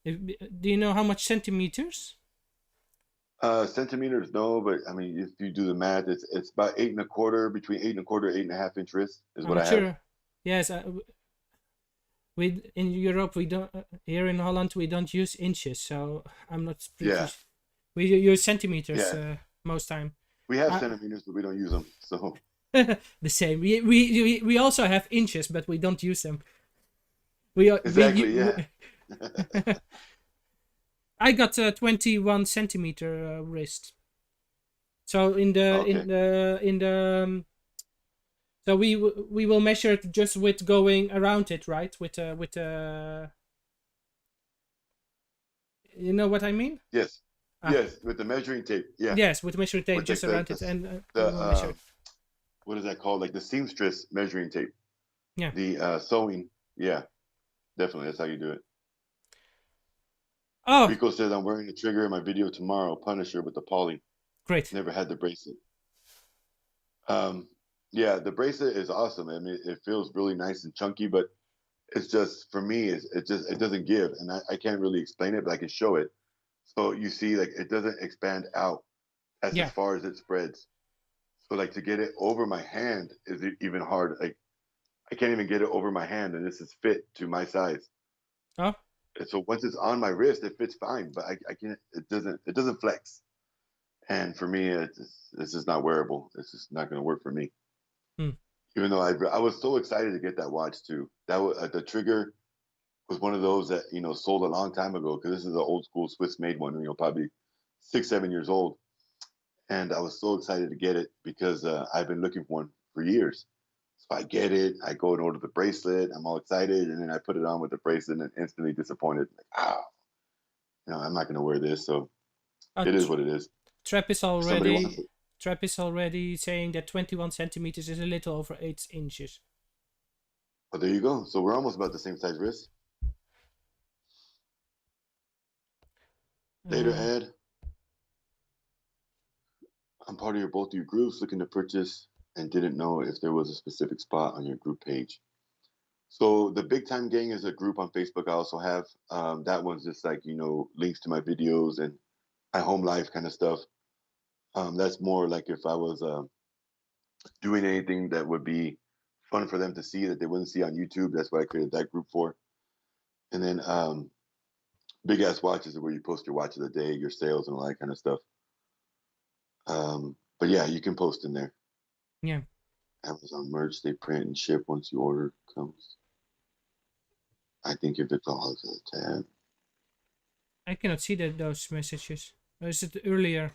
Do you know how much centimeters? Centimeters, no, but I mean, if you do the math, it's about 8 1/4, between 8 1/4, 8.5 inch wrist is what I have. Yes. in Europe we don't. Here in Holland we don't use inches, so I'm not pretty. Yeah, We use centimeters yeah. most time. We have Uh, centimeters, but we don't use them. So the same. We also have inches, but we don't use them. We, exactly, yeah. I got a 21 centimeter wrist. So in the Okay. so we will measure it just with going around it, right? With you know what I mean? Yes. Ah, Yes, with the measuring tape. Yeah. yes, with measuring tape With just like around it, and we will measure it. what is that called? Like the seamstress measuring tape. Yeah. The sewing. Yeah, definitely. That's how you do it. Oh, Rico says I'm wearing the trigger in my video tomorrow. Punisher with the poly. great. Never had the bracelet. Um, yeah, the bracelet is awesome. I mean, it feels really nice and chunky, but it's just for me, it doesn't give, and I can't really explain it, but I can show it. So you see, like it doesn't expand out as Yeah. far as it spreads. So like to get it over my hand is even hard. Like I can't even get it over my hand, and this is fit to my size. Oh, And so once it's on my wrist, it fits fine, but I can't. It doesn't flex. And for me, it's just not wearable. It's just not going to work for me. hmm. Even though I was so excited to get that watch too. That was the trigger was one of those that sold a long time ago because this is an old school Swiss made one. Probably 6 7 years old, and I was so excited to get it because I've been looking for one for years. So I get it. I go and order the bracelet. I'm all excited, and then I put it on with the bracelet and instantly disappointed. Like, I'm not going to wear this. So Uh, it is tr- what it is. Trap is If somebody wants already it. Trap is already saying that 21 centimeters is a little over 8 inches. But there you go. So we're almost about the same size wrist. Later, Uh, Ed. I'm part of both of your groups looking to purchase and didn't know if there was a specific spot on your group page. So the Big Time Gang is a group on Facebook I also have. That one's just like, links to my videos and my home life kind of stuff. That's more like if I was doing anything that would be fun for them to see that they wouldn't see on YouTube. That's what I created that group for. And then Big Ass Watches is where you post your watch of the day, your sales, and all that kind of stuff. But yeah, you can post in there. yeah. Amazon merch, they print and ship once your order comes. I think if it's all to the tab. I cannot see those messages. Or is it earlier?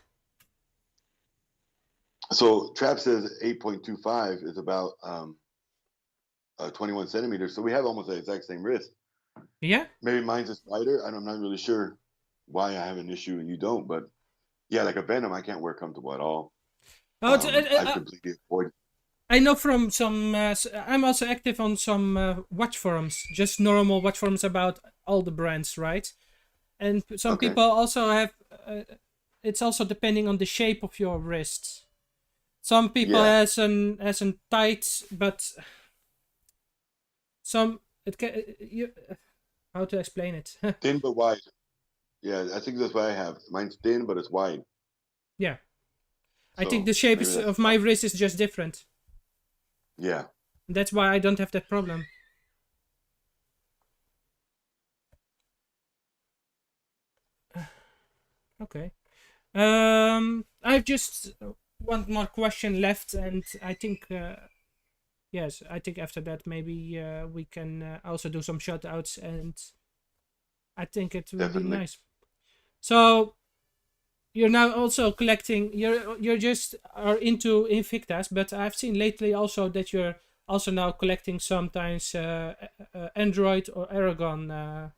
So Trap says 8.25 is about 21 centimeters. So we have almost the exact same wrist. Yeah. Maybe mine's just wider. I'm not really sure why I have an issue and you don't, but yeah, like a Venom, I can't wear comfortable at all. Oh, I completely avoid it. I know from some. I'm also active on some watch forums, just normal watch forums about all the brands, right? And some Okay. people also have. It's also depending on the shape of your wrist. Some people Yeah. has an tight, but some it can you. How to explain it? Thin but wide. Yeah, I think that's what I have. Mine's thin, but it's wide. Yeah, I think So the shape maybe is, that's of the my problem. wrist is just different. Yeah. That's why I don't have that problem. Okay. I've just one more question left, and I think yes, I think after that maybe we can also do some shout outs, and I think it will be Definitely. nice. So you're now also collecting. You're just are into Invictas, but I've seen lately also that you're also now collecting sometimes Android or Aragon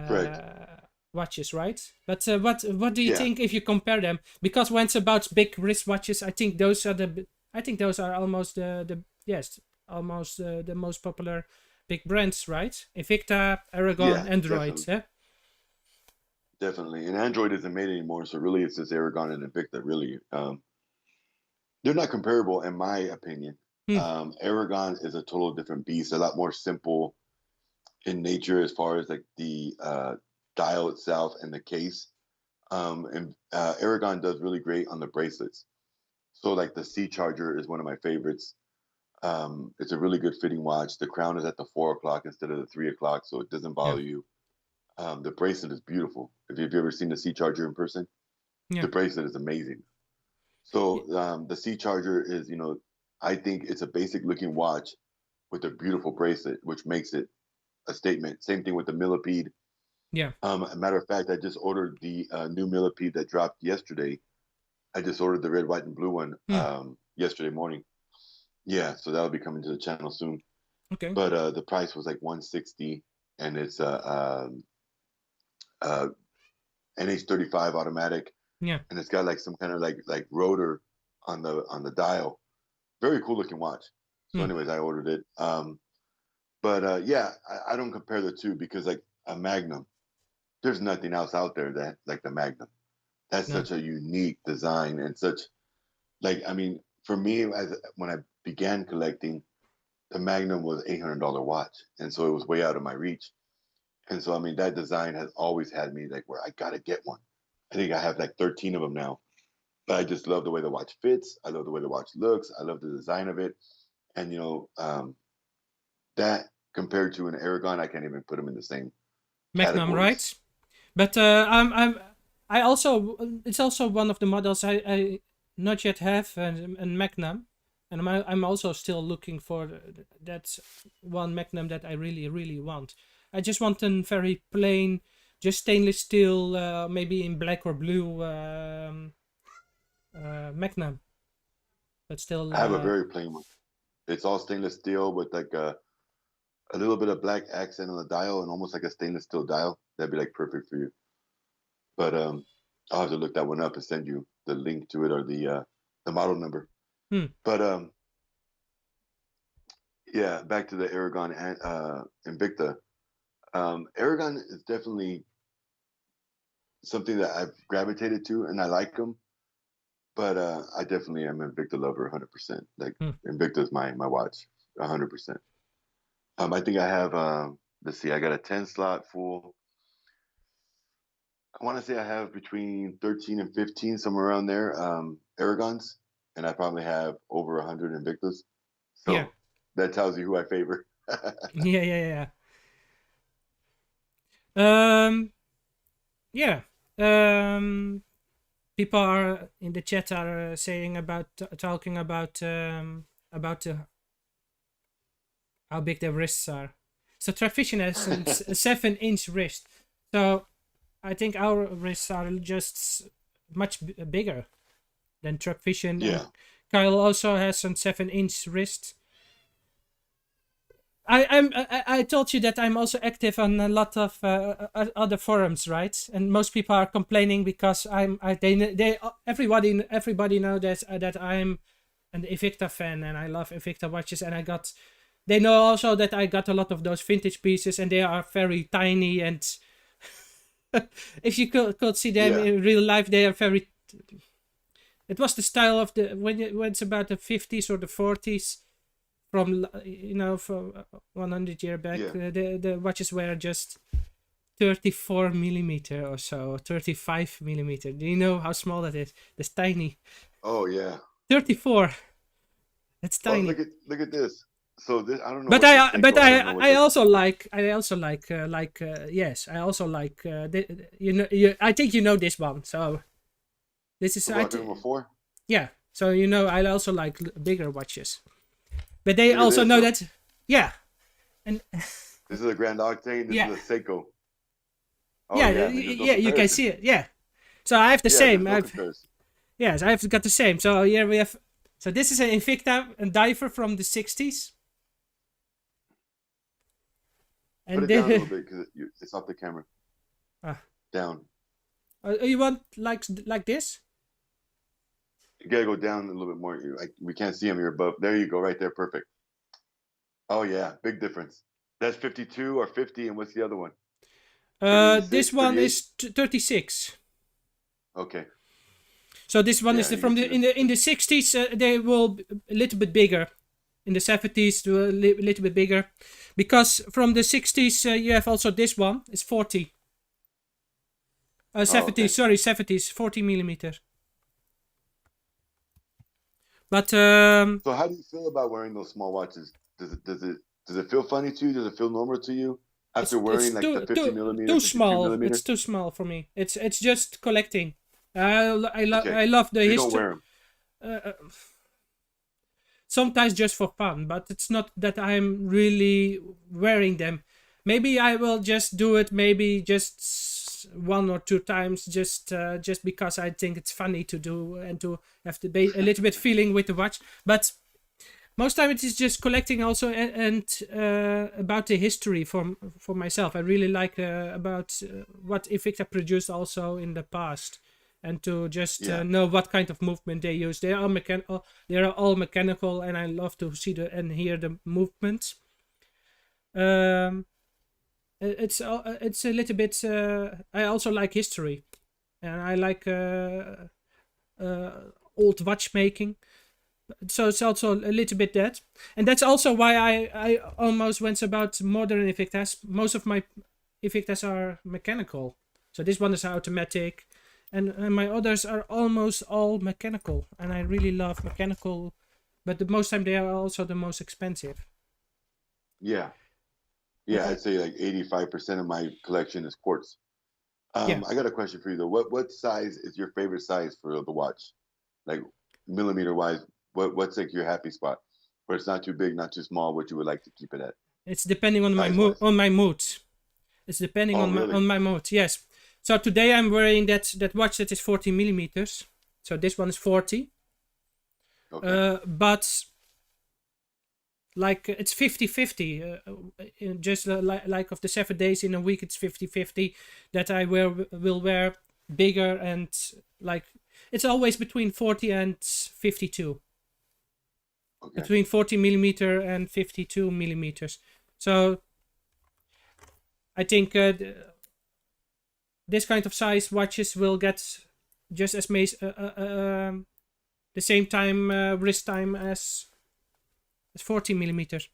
Correct. watches, right? But what do you Yeah. think if you compare them? Because when it's about big wristwatches, I think those are I think those are almost the yes, almost the most popular big brands, right? Invicta, Aragon, Yeah, Android. definitely. Yeah. Definitely. And Android isn't made anymore, so really it's just Aragon and Invicta, really. They're not comparable in my opinion. Hmm. Aragon is a total different beast, a lot more simple in nature as far as like the dial itself and the case. And Aragon does really great on the bracelets. So like the C charger is one of my favorites. It's a really good fitting watch. The crown is at the 4 o'clock instead of the 3 o'clock, so it doesn't Yeah. bother you. The bracelet is beautiful. If you've ever seen the C charger in person, Yeah. the bracelet is amazing. So the C charger is, I think it's a basic looking watch with a beautiful bracelet, which makes it a statement. Same thing with the millipede. Yeah. A matter of fact, I just ordered the new millipede that dropped yesterday. I just ordered the red, white, and blue one yesterday morning. Yeah, so that'll be coming to the channel soon. Okay. But the price was like 160, and it's NH35 automatic, Yeah. and it's got like some kind of like rotor on the dial. Very cool looking watch. So, anyways, I ordered it. But yeah, I don't compare the two because like a Magnum, there's nothing else out there that like the Magnum. That's No. such a unique design and such like I mean, for me when I began collecting, the Magnum was $800 watch, and so it was way out of my reach. And so I mean, that design has always had me like where I gotta get one. I think I have like 13 of them now. But I just love the way the watch fits. I love the way the watch looks. I love the design of it. And that compared to an Aragon, I can't even put them in the same Magnum, categories. right? But I also, it's also one of the models I not yet have, and Magnum, and I'm also still looking for that one Magnum that I really want. I just want a very plain, just stainless steel, maybe in black or blue Magnum, but still. I have a very plain one. It's all stainless steel with like a little bit of black accent on the dial and almost like a stainless steel dial. That'd be like perfect for you. But I'll have to look that one up and send you the link to it or the model number. But yeah, back to the Aragon and Invicta. Aragon is definitely something that I've gravitated to, and I like them. But I definitely am Invicta lover, 100%. Like Invicta is my watch, 100%. I think I have. Let's see, I got a 10 slot full. I want to say I have between 13 and 15, somewhere around there, Aragons, and I probably have over 100 Invictus. So Yeah. that tells you who I favor. Yeah. Yeah. People are in the chat are saying about talking about how big their wrists are. So Trackvision has a 7-inch wrist. So I think our wrists are just much bigger than Trackvision. Yeah. And Kyle also has a 7-inch wrist. I told you that I'm also active on a lot of other forums, right? And most people are complaining because everybody know that I'm an Invicta fan and I love Invicta watches, and they know also that I got a lot of those vintage pieces and they are very tiny, and if you could see them in real life, they are very. It was the style of when it's about the 50s or the 40s. From from 100 years back, the watches were just 34 millimeter or so, 35 millimeter. Do you know how small that is? That's tiny. Oh yeah. 34. That's tiny. Well, look at this. So this I don't know. But I also like yes, I also like I think you know this one. So this is number 4. Yeah. So I also like bigger watches. But they also know that, yeah. And this is a Grand Octane. This is a Seiko. Oh, yeah, you can see it. Yeah. So I have the same. Yes, I've got the same. So here we have. So this is an Invicta, a diver from the 60s. And put it down a little bit because it's off the camera. Down. You want like this? You gotta go down a little bit more. We can't see them. You're above. There you go. Right there. Perfect. Oh yeah, big difference. That's 52 or 50, and what's the other one? This one 38? Is 36. Okay. So this one is from in the 60s. They will a little bit bigger. In the 70s, a little bit bigger, because from the 60s you have also this one. It's 40. 70s. Sorry, 70s. 40 millimeter. But So how do you feel about wearing those small watches? Does it feel funny to you? Does it feel normal to you after it's wearing like the 50 millimeter, too 52 small. It's millimeter? too small for me. It's just collecting. Okay, I love the so you don't history. wear them. Sometimes just for fun, but it's not that I'm really wearing them. Maybe I will just do it. Maybe just one or two times, just because I think it's funny to do and to have to be a little bit feeling with the watch. But most time it is just collecting also, and about the history for myself. I really like about what Invicta produced also in the past, and to just Yeah, know what kind of movement they use. They are mechanical. They are all mechanical, and I love to see the and hear the movements. Um, it's a little bit. I also like history, and I like old watchmaking, so it's also a little bit that, and that's also why I almost went about modern Invictas. Most of my Invictas are mechanical, so this one is automatic, and my others are almost all mechanical, and I really love mechanical, but the most time they are also the most expensive. yeah, uh, yeah. uh, I'd say like 85% of my collection is quartz. yeah, I got a question for you though. What size is your favorite size for the watch? Like millimeter wise, what's like your happy spot? Where it's not too big, not too small, what you would like to keep it at, it's depending on my size mood. wise. On my mood, it's depending Oh, on really? my mood. Yes. So today I'm wearing that watch that is 40 millimeters. So this one is 40. Okay. But like it's 50-50, just like of the 7 days in a week, it's 50-50 that I will wear bigger, and like it's always between 40 and 52, Okay. between 40 millimeter and 52 millimeters. So I think this kind of size watches will get just as the same time wrist time as 40 millimeters.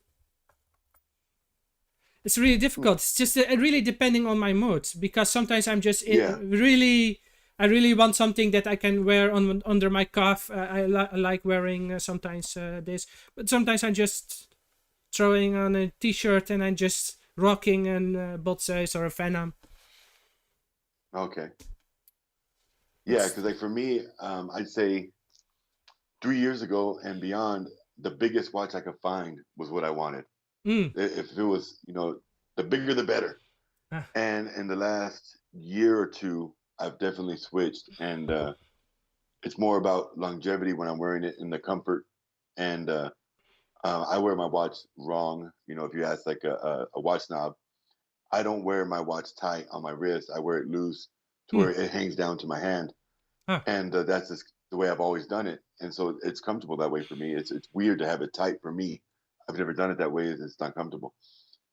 It's really Hmm. difficult. It's just really depending on my mood, because sometimes I'm just Yeah. really, I really want something that I can wear on under my cuff. I like wearing sometimes this, but sometimes I'm just throwing on a t-shirt and I'm just rocking an Botsays or a Phantom. Okay. Yeah, It's because like for me, I'd say 3 years ago and beyond, the biggest watch I could find was what I wanted. mm, If it was, the bigger the better. ah, And in the last year or two, I've definitely switched, and it's more about longevity when I'm wearing it in the comfort. And I wear my watch wrong. If you ask like a watch snob, I don't wear my watch tight on my wrist. I wear it loose to mm, where it hangs down to my hand, ah, and that's just the way I've always done it. And so it's comfortable that way for me. It's weird to have it tight for me. I've never done it that way. It's not comfortable.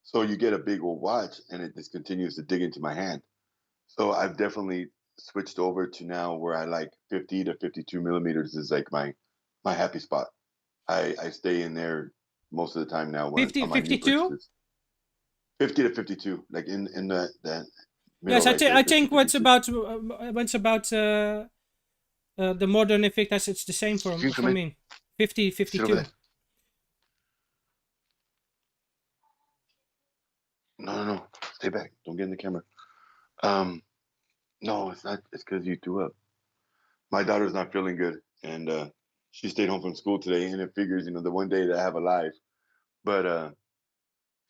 So you get a big old watch, and it just continues to dig into my hand. So I've definitely switched over to now where I like 50 to 52 millimeters is like my happy spot. I stay in there most of the time now when 50, on my new 52. purchases. 50 to 52, like in the middle Yes, right there, I 50 think 52. what's about the modern Invictas, it's the same You for come in, me. 50, sit over 52. there. No, no, no, stay back. Don't get in the camera. Um, no, it's not. It's because you threw up. My daughter's not feeling good, and she stayed home from school today, and it figures, the one day that I have alive. But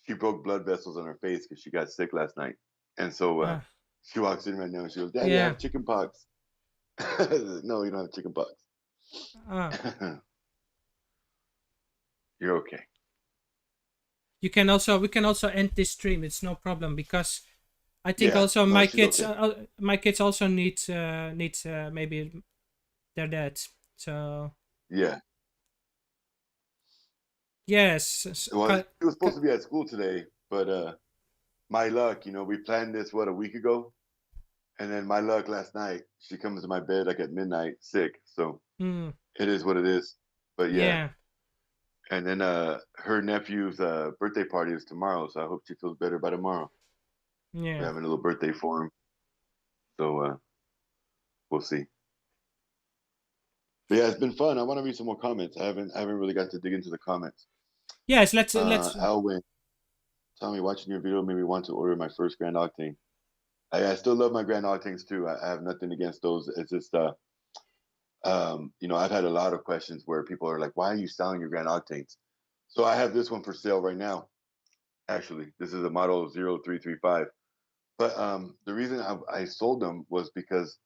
she broke blood vessels on her face because she got sick last night. And so Ah, she walks in right now and she goes, Daddy, I yeah. have chicken pox. No, you don't have chicken pox. Ah, You're okay. we can also end this stream. It's no problem, because I think Yeah, also no, she's okay. my kids also need maybe their dad. So Yeah. yes, Well, she was supposed to be at school today, but my luck, we planned this, a week ago? And then my luck last night, she comes to my bed like at midnight sick. So mm, it is what it is. But yeah. yeah, And then her nephew's birthday party is tomorrow. So I hope she feels better by tomorrow. We're yeah. having a little birthday for him. So we'll see. But yeah, it's been fun. I want to read some more comments. I haven't really got to dig into the comments. Yes, let's. Alwyn, tell me, watching your video made me want to order my first Grand Octane. I still love my Grand Octanes too. I have nothing against those. It's just I've had a lot of questions where people are like, "Why are you selling your Grand Octanes?" So I have this one for sale right now. Actually, this is a model 0335. But the reason I sold them was because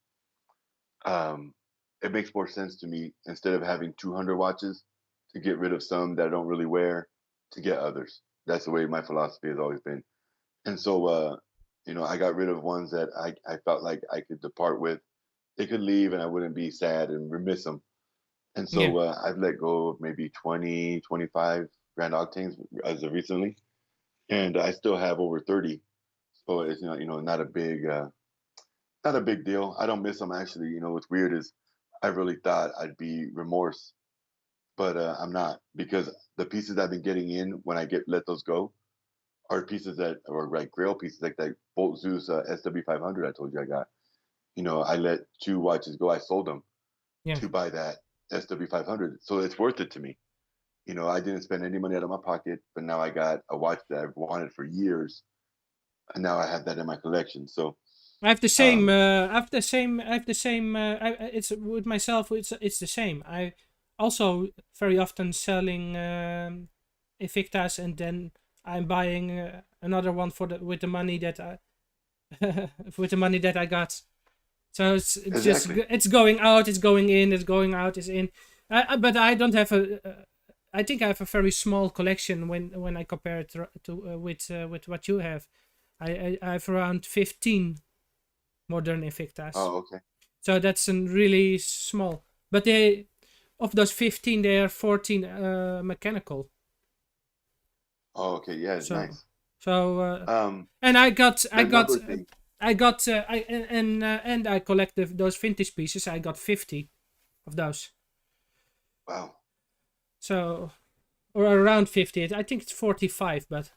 um, it makes more sense to me instead of having 200 watches to get rid of some that I don't really wear to get others. That's the way my philosophy has always been. And so, I got rid of ones that I felt like I could depart with. They could leave and I wouldn't be sad and remiss them. And Yeah, so I've let go of maybe 20, 25 Grand Octanes as of recently. And I still have over 30. So it's, not a big deal. I don't miss them actually. What's weird is I really thought I'd be remorse, but I'm not because the pieces I've been getting in when I let those go are pieces that or like grail pieces like that Bolt Zeus SW500 I told you I got. I let two watches go. I sold them yeah. to buy that SW500, so it's worth it to me. I didn't spend any money out of my pocket, but now I got a watch that I've wanted for years, and now I have that in my collection. So, I have the same. um, I have the same. I have the same. It's with myself. It's the same. I also very often selling Invictas, and then I'm buying another one for the with the money that I with the money that I got. So it's just exactly. it's going out, it's going in, it's going out, it's in. But I don't have a. I think I have a very small collection when I compare it to with what you have. I have around 15 modern Invictas. Oh, okay. So that's a really small. But they of those 15, they are 14 mechanical. Oh, okay. Yeah, it's So nice. so and The number thing. and I collected those vintage pieces. I got 50 of those. Wow, So or around 50. I think it's 45, but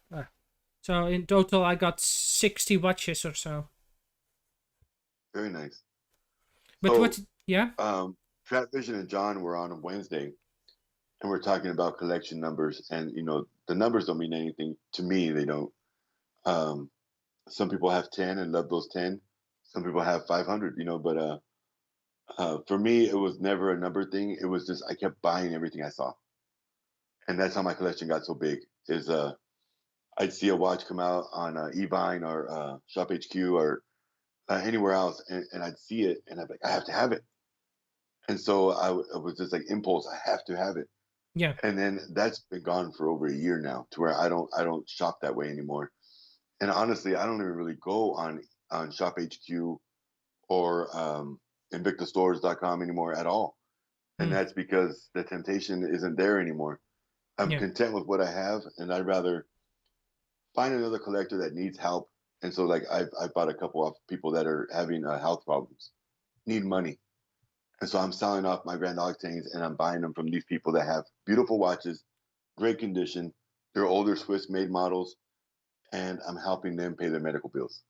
so in total I got 60 watches or so. very nice. But what? So, Yeah, Trap Vision and John were on Wednesday, and we're talking about collection numbers, and the numbers don't mean anything to me. They don't. Um, some people have 10 and love those 10. Some people have 500. But for me, it was never a number thing. It was just I kept buying everything I saw, and that's how my collection got so big. Is I'd see a watch come out on Evine or Shop HQ or anywhere else, and I'd see it, and I'd be like, I have to have it. And so it was just like impulse. I have to have it. yeah. And then that's been gone for over a year now, to where I don't shop that way anymore. And honestly, I don't even really go on Shop HQ or Invictastores.com anymore at all. And Mm, that's because the temptation isn't there anymore. I'm yeah, content with what I have, and I'd rather find another collector that needs help. And so, like, I've bought a couple of people that are having health problems, need money. And so I'm selling off my Grand Octanes and I'm buying them from these people that have beautiful watches, great condition. They're older Swiss made models, and I'm helping them pay their medical bills.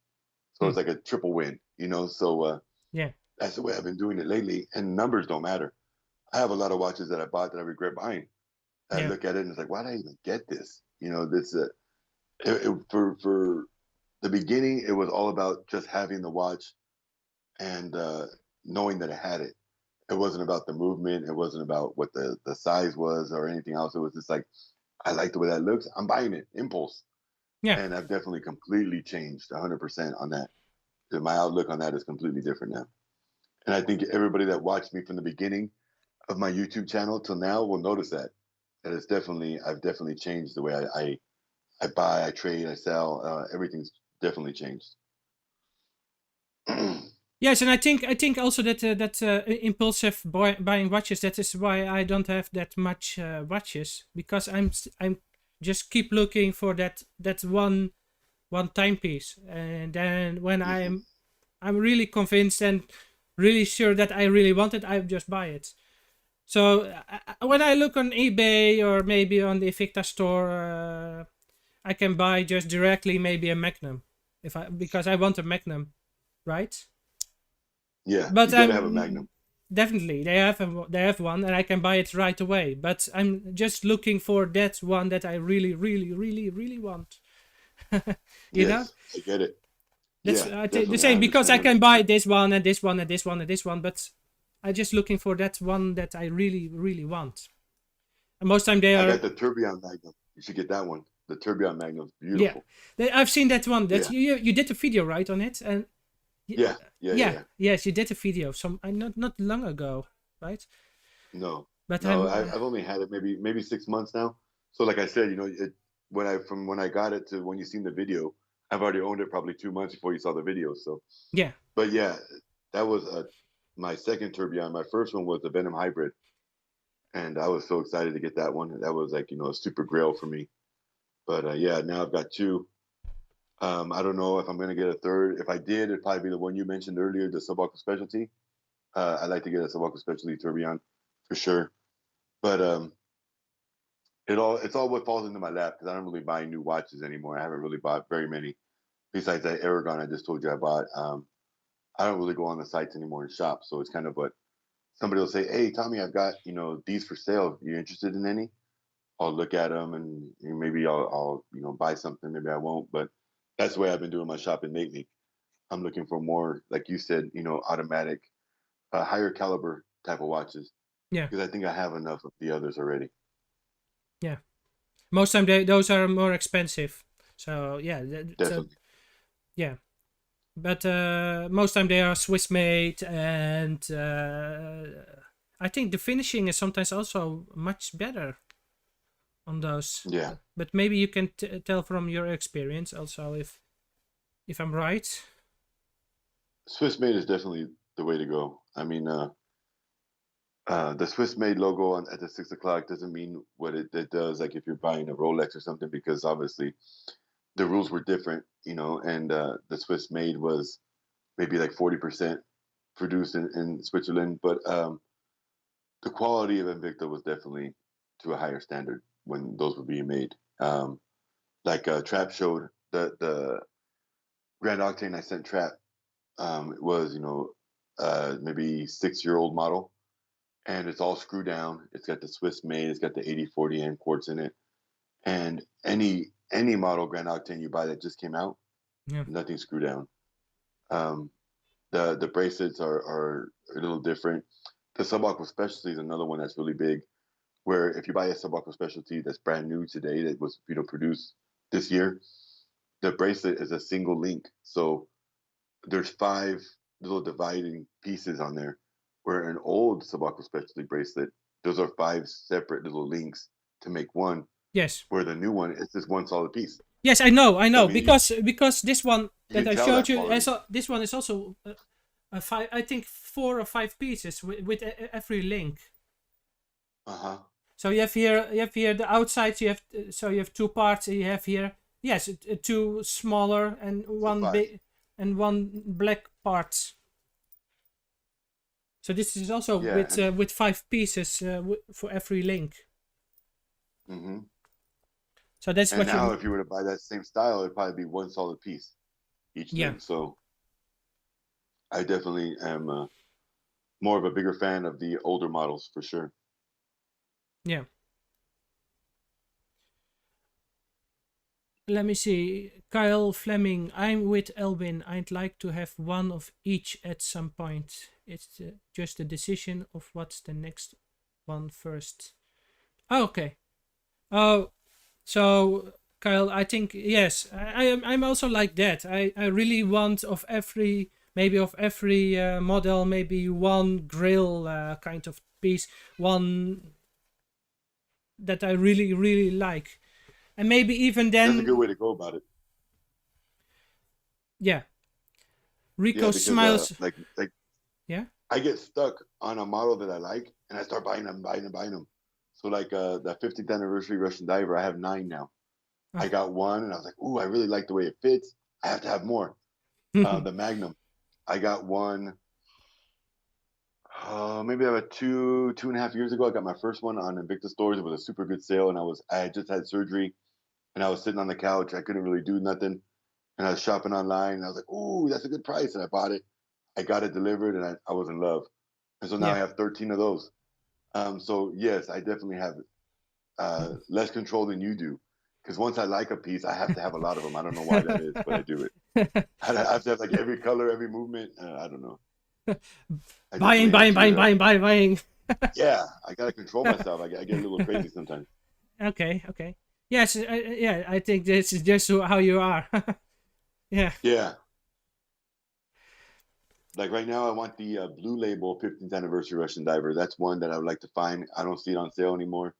So mm, it's like a triple win. So yeah, that's the way I've been doing it lately. And numbers don't matter. I have a lot of watches that I bought that I regret buying. I yeah, look at it and it's like, why did I even get this? This for the beginning, it was all about just having the watch and knowing that I had it. It wasn't about the movement. It wasn't about what the size was or anything else. It was just like, I like the way that looks. I'm buying it, impulse. yeah. And I've definitely completely changed 100% on that. My outlook on that is completely different now. And I think everybody that watched me from the beginning of my YouTube channel till now will notice that I've definitely changed the way I buy, I trade, I sell. Everything's definitely changed. Yes, and I think also that impulsive buying watches. That is why I don't have that much watches, because I'm just keep looking for that one timepiece, and then when Mhm. I'm really convinced and really sure that I really want it, I just buy it. So when I look on eBay or maybe on the Invicta store, I can buy just directly maybe a Magnum, because I want a Magnum, right? Yeah, But you got to have a Magnum. definitely they have one, and I can buy it right away. But I'm just looking for that one that I really, really, really, really want. you know, Yes, I get it. that's Yeah, the definitely. I same because understand I can buy 100%. this one and this one and this one and this one, but I'm just looking for that one that I really, really want. And most time they I are, got the Tourbillon Magnum. You should get that one. The Tourbillon Magnum's yeah. beautiful. I've seen that one. That Yeah, you did a video right on it, and yeah, yeah, yeah, yeah. yes, you did a video some not long ago, right? No, But no, I'm I've only had it maybe 6 months now. So like I said, from when I got it to when you seen the video, I've already owned it probably 2 months before you saw the video. So, yeah, but yeah, that was my second Tourbillon. My first one was the Venom Hybrid, and I was so excited to get that one. That was like a super grail for me. But yeah, now I've got two. I don't know if I'm gonna get a third. If I did, it'd probably be the one you mentioned earlier, the Subaco Specialty. I'd like to get a Subaco Specialty Tourbillon for sure. But it's all what falls into my lap because I don't really buy new watches anymore. I haven't really bought very many. Besides that Aragon I just told you I bought. I don't really go on the sites anymore and shop, so it's kind of what somebody will say, "Hey, Tommy, I've got these for sale. You interested in any?" I'll look at them and maybe I'll buy something. Maybe I won't, but that's the way I've been doing my shopping lately. I'm looking for more, like you said, automatic, higher caliber type of watches yeah, because I think I have enough of the others already. yeah. Most time those are more expensive. So yeah, Definitely. yeah. But most time they are Swiss made, and I think the finishing is sometimes also much better on those. Yeah. But maybe you can tell from your experience also if I'm right. Swiss made is definitely the way to go. I mean, the Swiss made logo at the 6 o'clock doesn't mean what it does. Like if you're buying a Rolex or something, because obviously the rules were different, and the Swiss made was maybe like 40% produced in Switzerland, but the quality of Invicta was definitely to a higher standard when those were being made. Like Trap showed the Grand Octane I sent Trap was maybe 6-year-old model, and it's all screw down. It's got the Swiss made. It's got the 8040 N quartz in it, and any model Grand Octane you buy that just came out, Yeah. nothing screw down. Um, the bracelets are a little different. The Subaco Specialty is another one that's really big. Where if you buy a Subaco Specialty that's brand new today, that was produced this year, the bracelet is a single link. So there's 5 little dividing pieces on there. Where an old Subaco Specialty bracelet, those are 5 separate little links to make one. Yes. Where the new one is just one solid piece. Yes, I So I know, mean, because this one you that can I tell showed that you, quality. this one is also a five. I think 4 or 5 pieces with every link. Uh huh. So you have here the outside. You have 2 parts. You have here, yes, 2 smaller and So one 5. big and one black part. So this is also Yeah, with 5 pieces for every link. mm-hmm. So that's And what now you. if you were to buy that same style, it'd probably be one solid piece each Yeah, link. So I definitely am more of a bigger fan of the older models for sure. yeah. Let me see. Kyle Fleming. I'm with Elvin. I'd like to have one of each at some point. It's just a decision of what's the next one first. Oh, okay. Oh, so Kyle, I think yes. I'm also like that. I really want of every maybe of every model maybe one grill kind of piece, one that I really really like, and maybe even That's a good then, way to go about it. yeah. Yeah, Rico because smiles. like Yeah. I get stuck on a model that I like, and I start buying them, buying them, buying them. So like the 50th anniversary Russian Diver, I have 9 now. I Oh. got one, and I was like, ooh, I really like the way it fits. I have to have more. The Magnum, I got one. Maybe about 2.5 years ago. I got my first one on Invicta stores. It was a super good sale, and I had just had surgery, and I was sitting on the couch. I couldn't really do nothing, and I was shopping online. And I was like, "Ooh, that's a good price," and I bought it. I got it delivered, and I was in love. And so now I Yeah. have 13 of those. So yes, I definitely have less control than you do. Because once I like a piece, I have to have a lot of them. I don't know why that is, but I do it. I have to have like every color, every movement. I don't know. I Buying, definitely have buying, buying, to. buying, buying, buying. Yeah, I gotta control myself. I get a little crazy sometimes. Okay, okay. Yes, yeah, I think this is just how you are. Yeah. Yeah, like right now, I want the Blue Label 15th anniversary Russian Diver. That's one that I would like to find. I don't see it on sale anymore.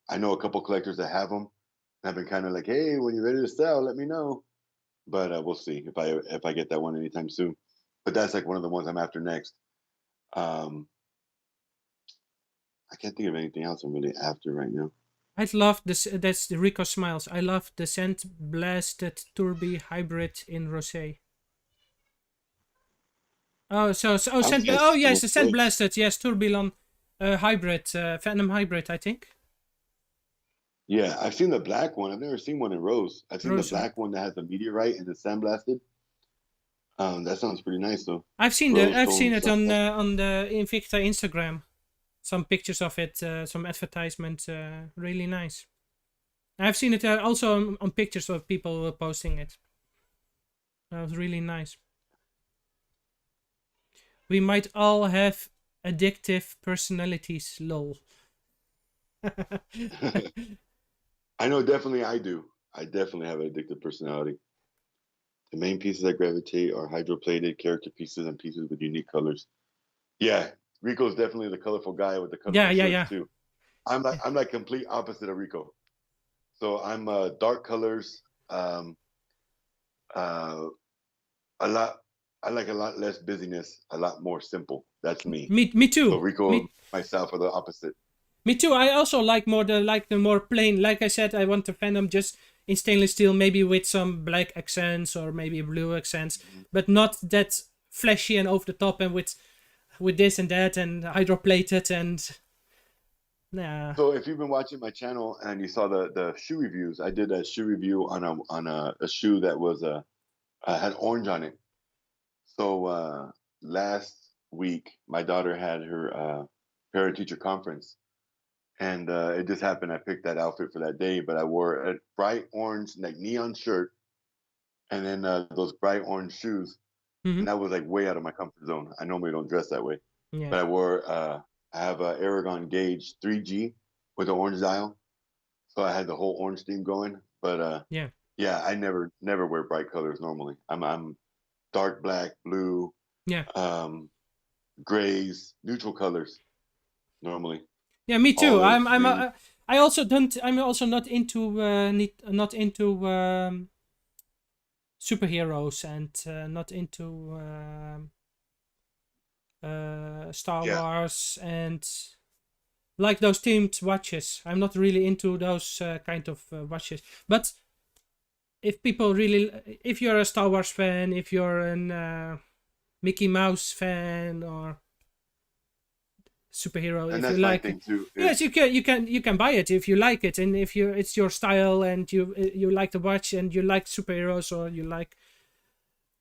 I know a couple collectors that have them. I've been kind of like, hey, when you're ready to sell, let me know. But we'll see if I get that one anytime soon. But that's like one of the ones I'm after next. Um, I can't think of anything else I'm really after right now. I love this. That's the Rico Smiles. I love the Scent Blasted Turby Hybrid in Rosé. Oh, I don't Scent. think I've Oh, seen one yes, the of Scent those. Blasted. Yes, Tourbillon Hybrid, Phantom Hybrid, I think. Yeah, I've seen the black one. I've never seen one in rose. I've seen the Rose. black one that has the meteorite and the sandblasted. That sounds pretty nice though. Rose I've seen tone it sandblasted. on the Invicta Instagram. Some pictures of it, some advertisement. Really nice. I've seen it also on pictures of people posting it. That was really nice. We might all have addictive personalities. Lol. I know definitely I do. I definitely have an addictive personality. The main pieces I gravitate are hydroplated character pieces and pieces with unique colors. Yeah, Rico's definitely the colorful guy with the Yeah, colorful yeah, shirts yeah. too. I'm like complete opposite of Rico. So I'm dark colors, um, uh, a lot. I like a lot less busyness, a lot more simple. That's me. Me So too. Rico and Me myself are the opposite. Me too. I also like the more plain. Like I said, I want the Venom just in stainless steel, maybe with some black accents or maybe blue accents, Mhm. but not that flashy and over the top and with this and that and hydroplated and nah. So if you've been watching my channel and you saw the shoe reviews, I did a shoe review on a shoe that was had orange on it. So last week, my daughter had her parent teacher conference, and it just happened. I picked that outfit for that day, but I wore a bright orange, like neon shirt, and then those bright orange shoes, Hmm. and that was like way out of my comfort zone. I normally don't dress that way, Yeah, but I have a Aragon Gauge 3G with an orange dial, so I had the whole orange theme going. But yeah, yeah, I never wear bright colors normally. I'm dark black, blue, yeah, um, grays, neutral colors normally. yeah. Me too. Olives, green. I also don't. I'm also not into not into superheroes and not into Star Yeah, Wars and like those themed watches. I'm not really into those kind of watches. But if people really, if you're a Star Wars fan, if you're an Mickey Mouse fan or superhero, and if you that's my like, thing too. yes, Is you can buy it if you like it, and if you it's your style and you like the watch and you like superheroes or you like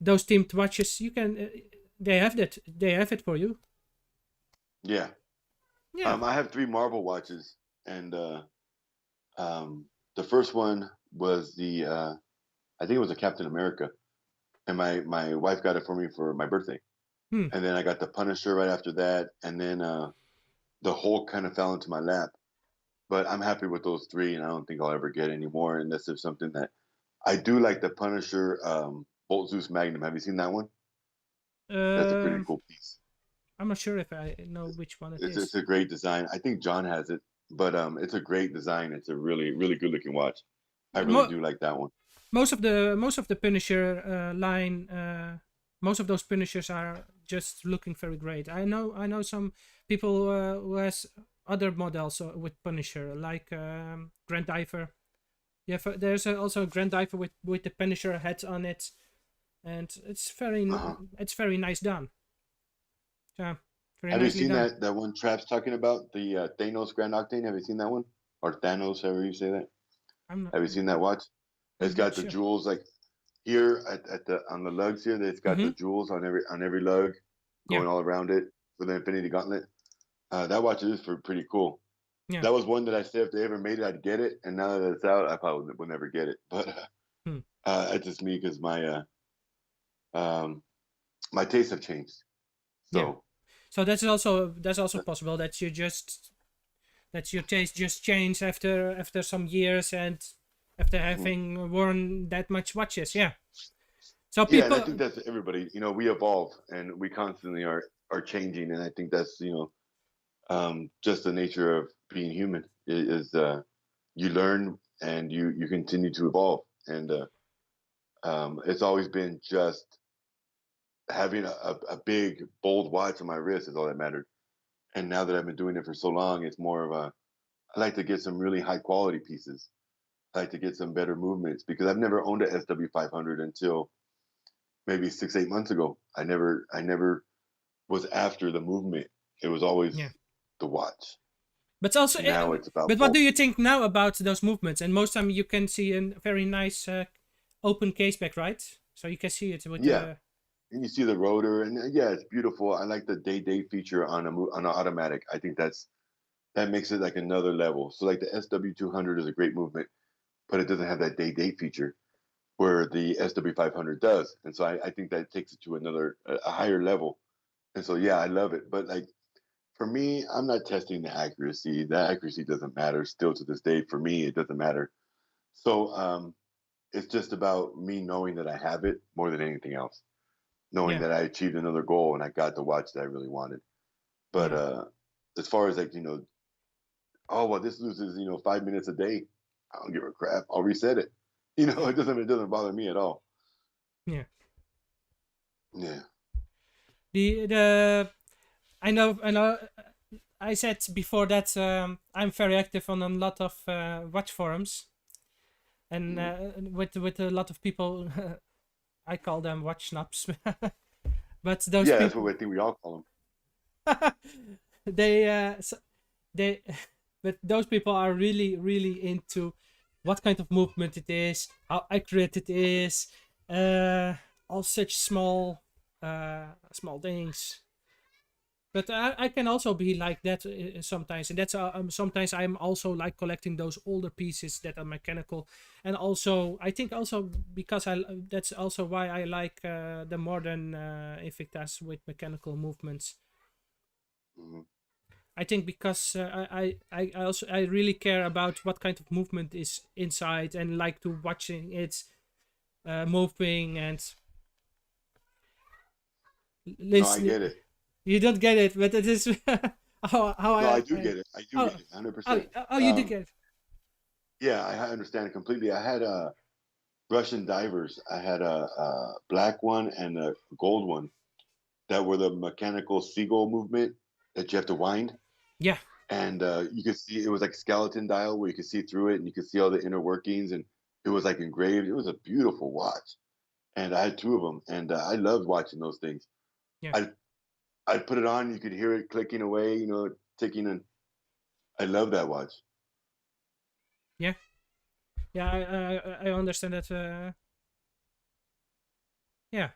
those themed watches, you can. They have that. They have it for you. yeah. Yeah. I have three Marvel watches, and um, the first one was the I think it was a Captain America, and my wife got it for me for my birthday, Hmm. and then I got the Punisher right after that, and then the Hulk kind of fell into my lap. But I'm happy with those three, and I don't think I'll ever get any more unless it's something that I do like. The Punisher Bolt Zeus Magnum. Have you seen that one? That's a pretty Um. cool piece. I'm not sure if I know which one it It's is. a great design. I think John has it, but it's a great design. It's a really good looking watch. I really Mo- do like that one. most of the Punisher line, most of those Punishers are just looking very great. I know some people who has other models with Punisher, like Grand Diver. Yeah, there's also a Grand Diver with the Punisher head on it, and Uh-huh. it's very nice done. Yeah, very Have you nicely seen done. that one Trap's talking about the Thanos Grand Octane? Have you seen that one or Thanos, however you say that? I'm not, Have you seen that watch? It's I'm not got the sure. jewels like here at the on the lugs here. It's got the Mm-hmm. jewels on every lug Yeah. going all around it. with the Infinity Gauntlet. That watch is pretty cool. Yeah. That was one that I said if they ever made it, I'd get it. And now that it's out, I probably will never get it. But that's just me because my tastes have changed. So yeah. So that's also possible that your taste just changed after some years and after having worn that much watches. Yeah. So people. Yeah, and I think that's everybody. You know, we evolve and we constantly are changing, and I think that's just the nature of being human. Is you learn and you continue to evolve, and it's always been just having a big bold watch on my wrist is all that mattered. And now that I've been doing it for so long, it's more of I like to get some really high quality pieces. I like to get some better movements because I've never owned a SW500 until maybe 6-8 months ago. I never was after the movement. It was always the watch. But also, now it's about. But what do you think now about those movements? And most time you can see a very nice open caseback, right? So you can see it with and you see the rotor, and it's beautiful. I like the day feature on an automatic. I think that makes it like another level. So like the SW200 is a great movement, but it doesn't have that day feature where the SW500 does. And so I think that takes it to a higher level. And so I love it. But like for me, I'm not testing the accuracy. The accuracy doesn't matter still to this day. For me, it doesn't matter. So it's just about me knowing that I have it more than anything else. Knowing that I achieved another goal and I got the watch that I really wanted. But as far as like, oh well, this loses, 5 minutes a day. I don't give a crap. I'll reset it. It doesn't bother me at all. Yeah. Yeah. I know. I said before that I'm very active on a lot of watch forums, and with a lot of people. I call them watch snobs, but those people. That's what I think we all call them. But those people are really, really into what kind of movement it is, how accurate it is, all such small things. But I can also be like that sometimes, and that's sometimes I'm also like collecting those older pieces that are mechanical, and also I think also because that's also why I like the modern Invictas with mechanical movements. Mm-hmm. I think because I really care about what kind of movement is inside and like to watching it moving and listening. No, I get it. You don't get it, but it is how I do get it. I do get it, 100%. You do get it. Yeah, I understand it completely. I had Russian divers. I had a black one and a gold one that were the mechanical seagull movement that you have to wind. Yeah. And you could see it was like skeleton dial where you could see through it and you could see all the inner workings and it was like engraved. It was a beautiful watch. And I had 2 of them and I loved watching those things. Yeah. I'd put it on, you could hear it clicking away, ticking, and I love that watch. Yeah. Yeah, I understand that. Yeah.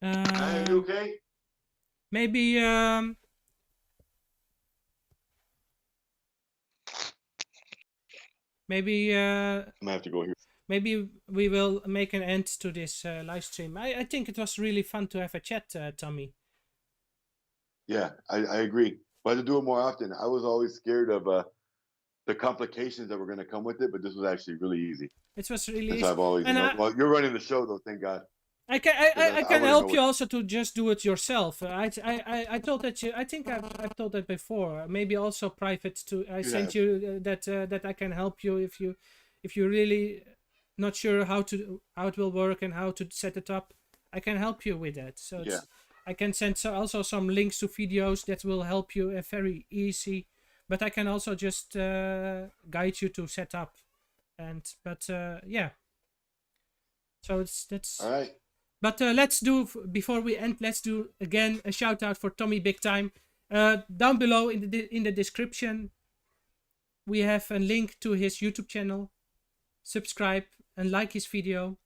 Are you okay? Maybe maybe I'm gonna have to go here. Maybe we will make an end to this live stream. I think it was really fun to have a chat, Tommy. Yeah, I agree. But to do it more often, I was always scared of the complications that were going to come with it, but this was actually really easy. It was really easy. So I've always, well, you're running the show though, thank God. I can help you also to just do it yourself. I told that I think I've told that before. Maybe also private to sent you that I can help you if you really not sure how it will work and how to set it up. I can help you with that. So I can send also some links to videos that will help you very easy. But I can also just guide you to set up, yeah. So that's all right. But let's do before we end. Let's do again a shout out for Tommy Big Time. Down below in the description, we have a link to his YouTube channel. Subscribe and like his video.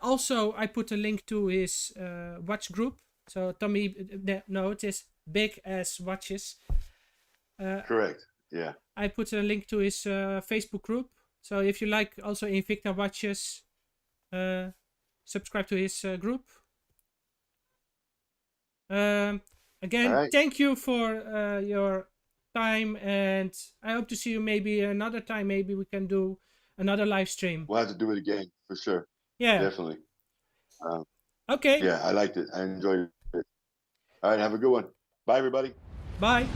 Also, I put a link to his watch group So Tommy, no, it is Big as Watches. Correct. Yeah. I put a link to his Facebook group. So if you like also Invicta watches, subscribe to his group. All Again, right. thank you for your time, and I hope to see you maybe another time. Maybe we can do another live stream. We'll have to do it again for sure. Yeah. Definitely. Um, Okay. yeah, I liked it. I enjoyed it. All right. Have a good one. Bye, everybody. Bye.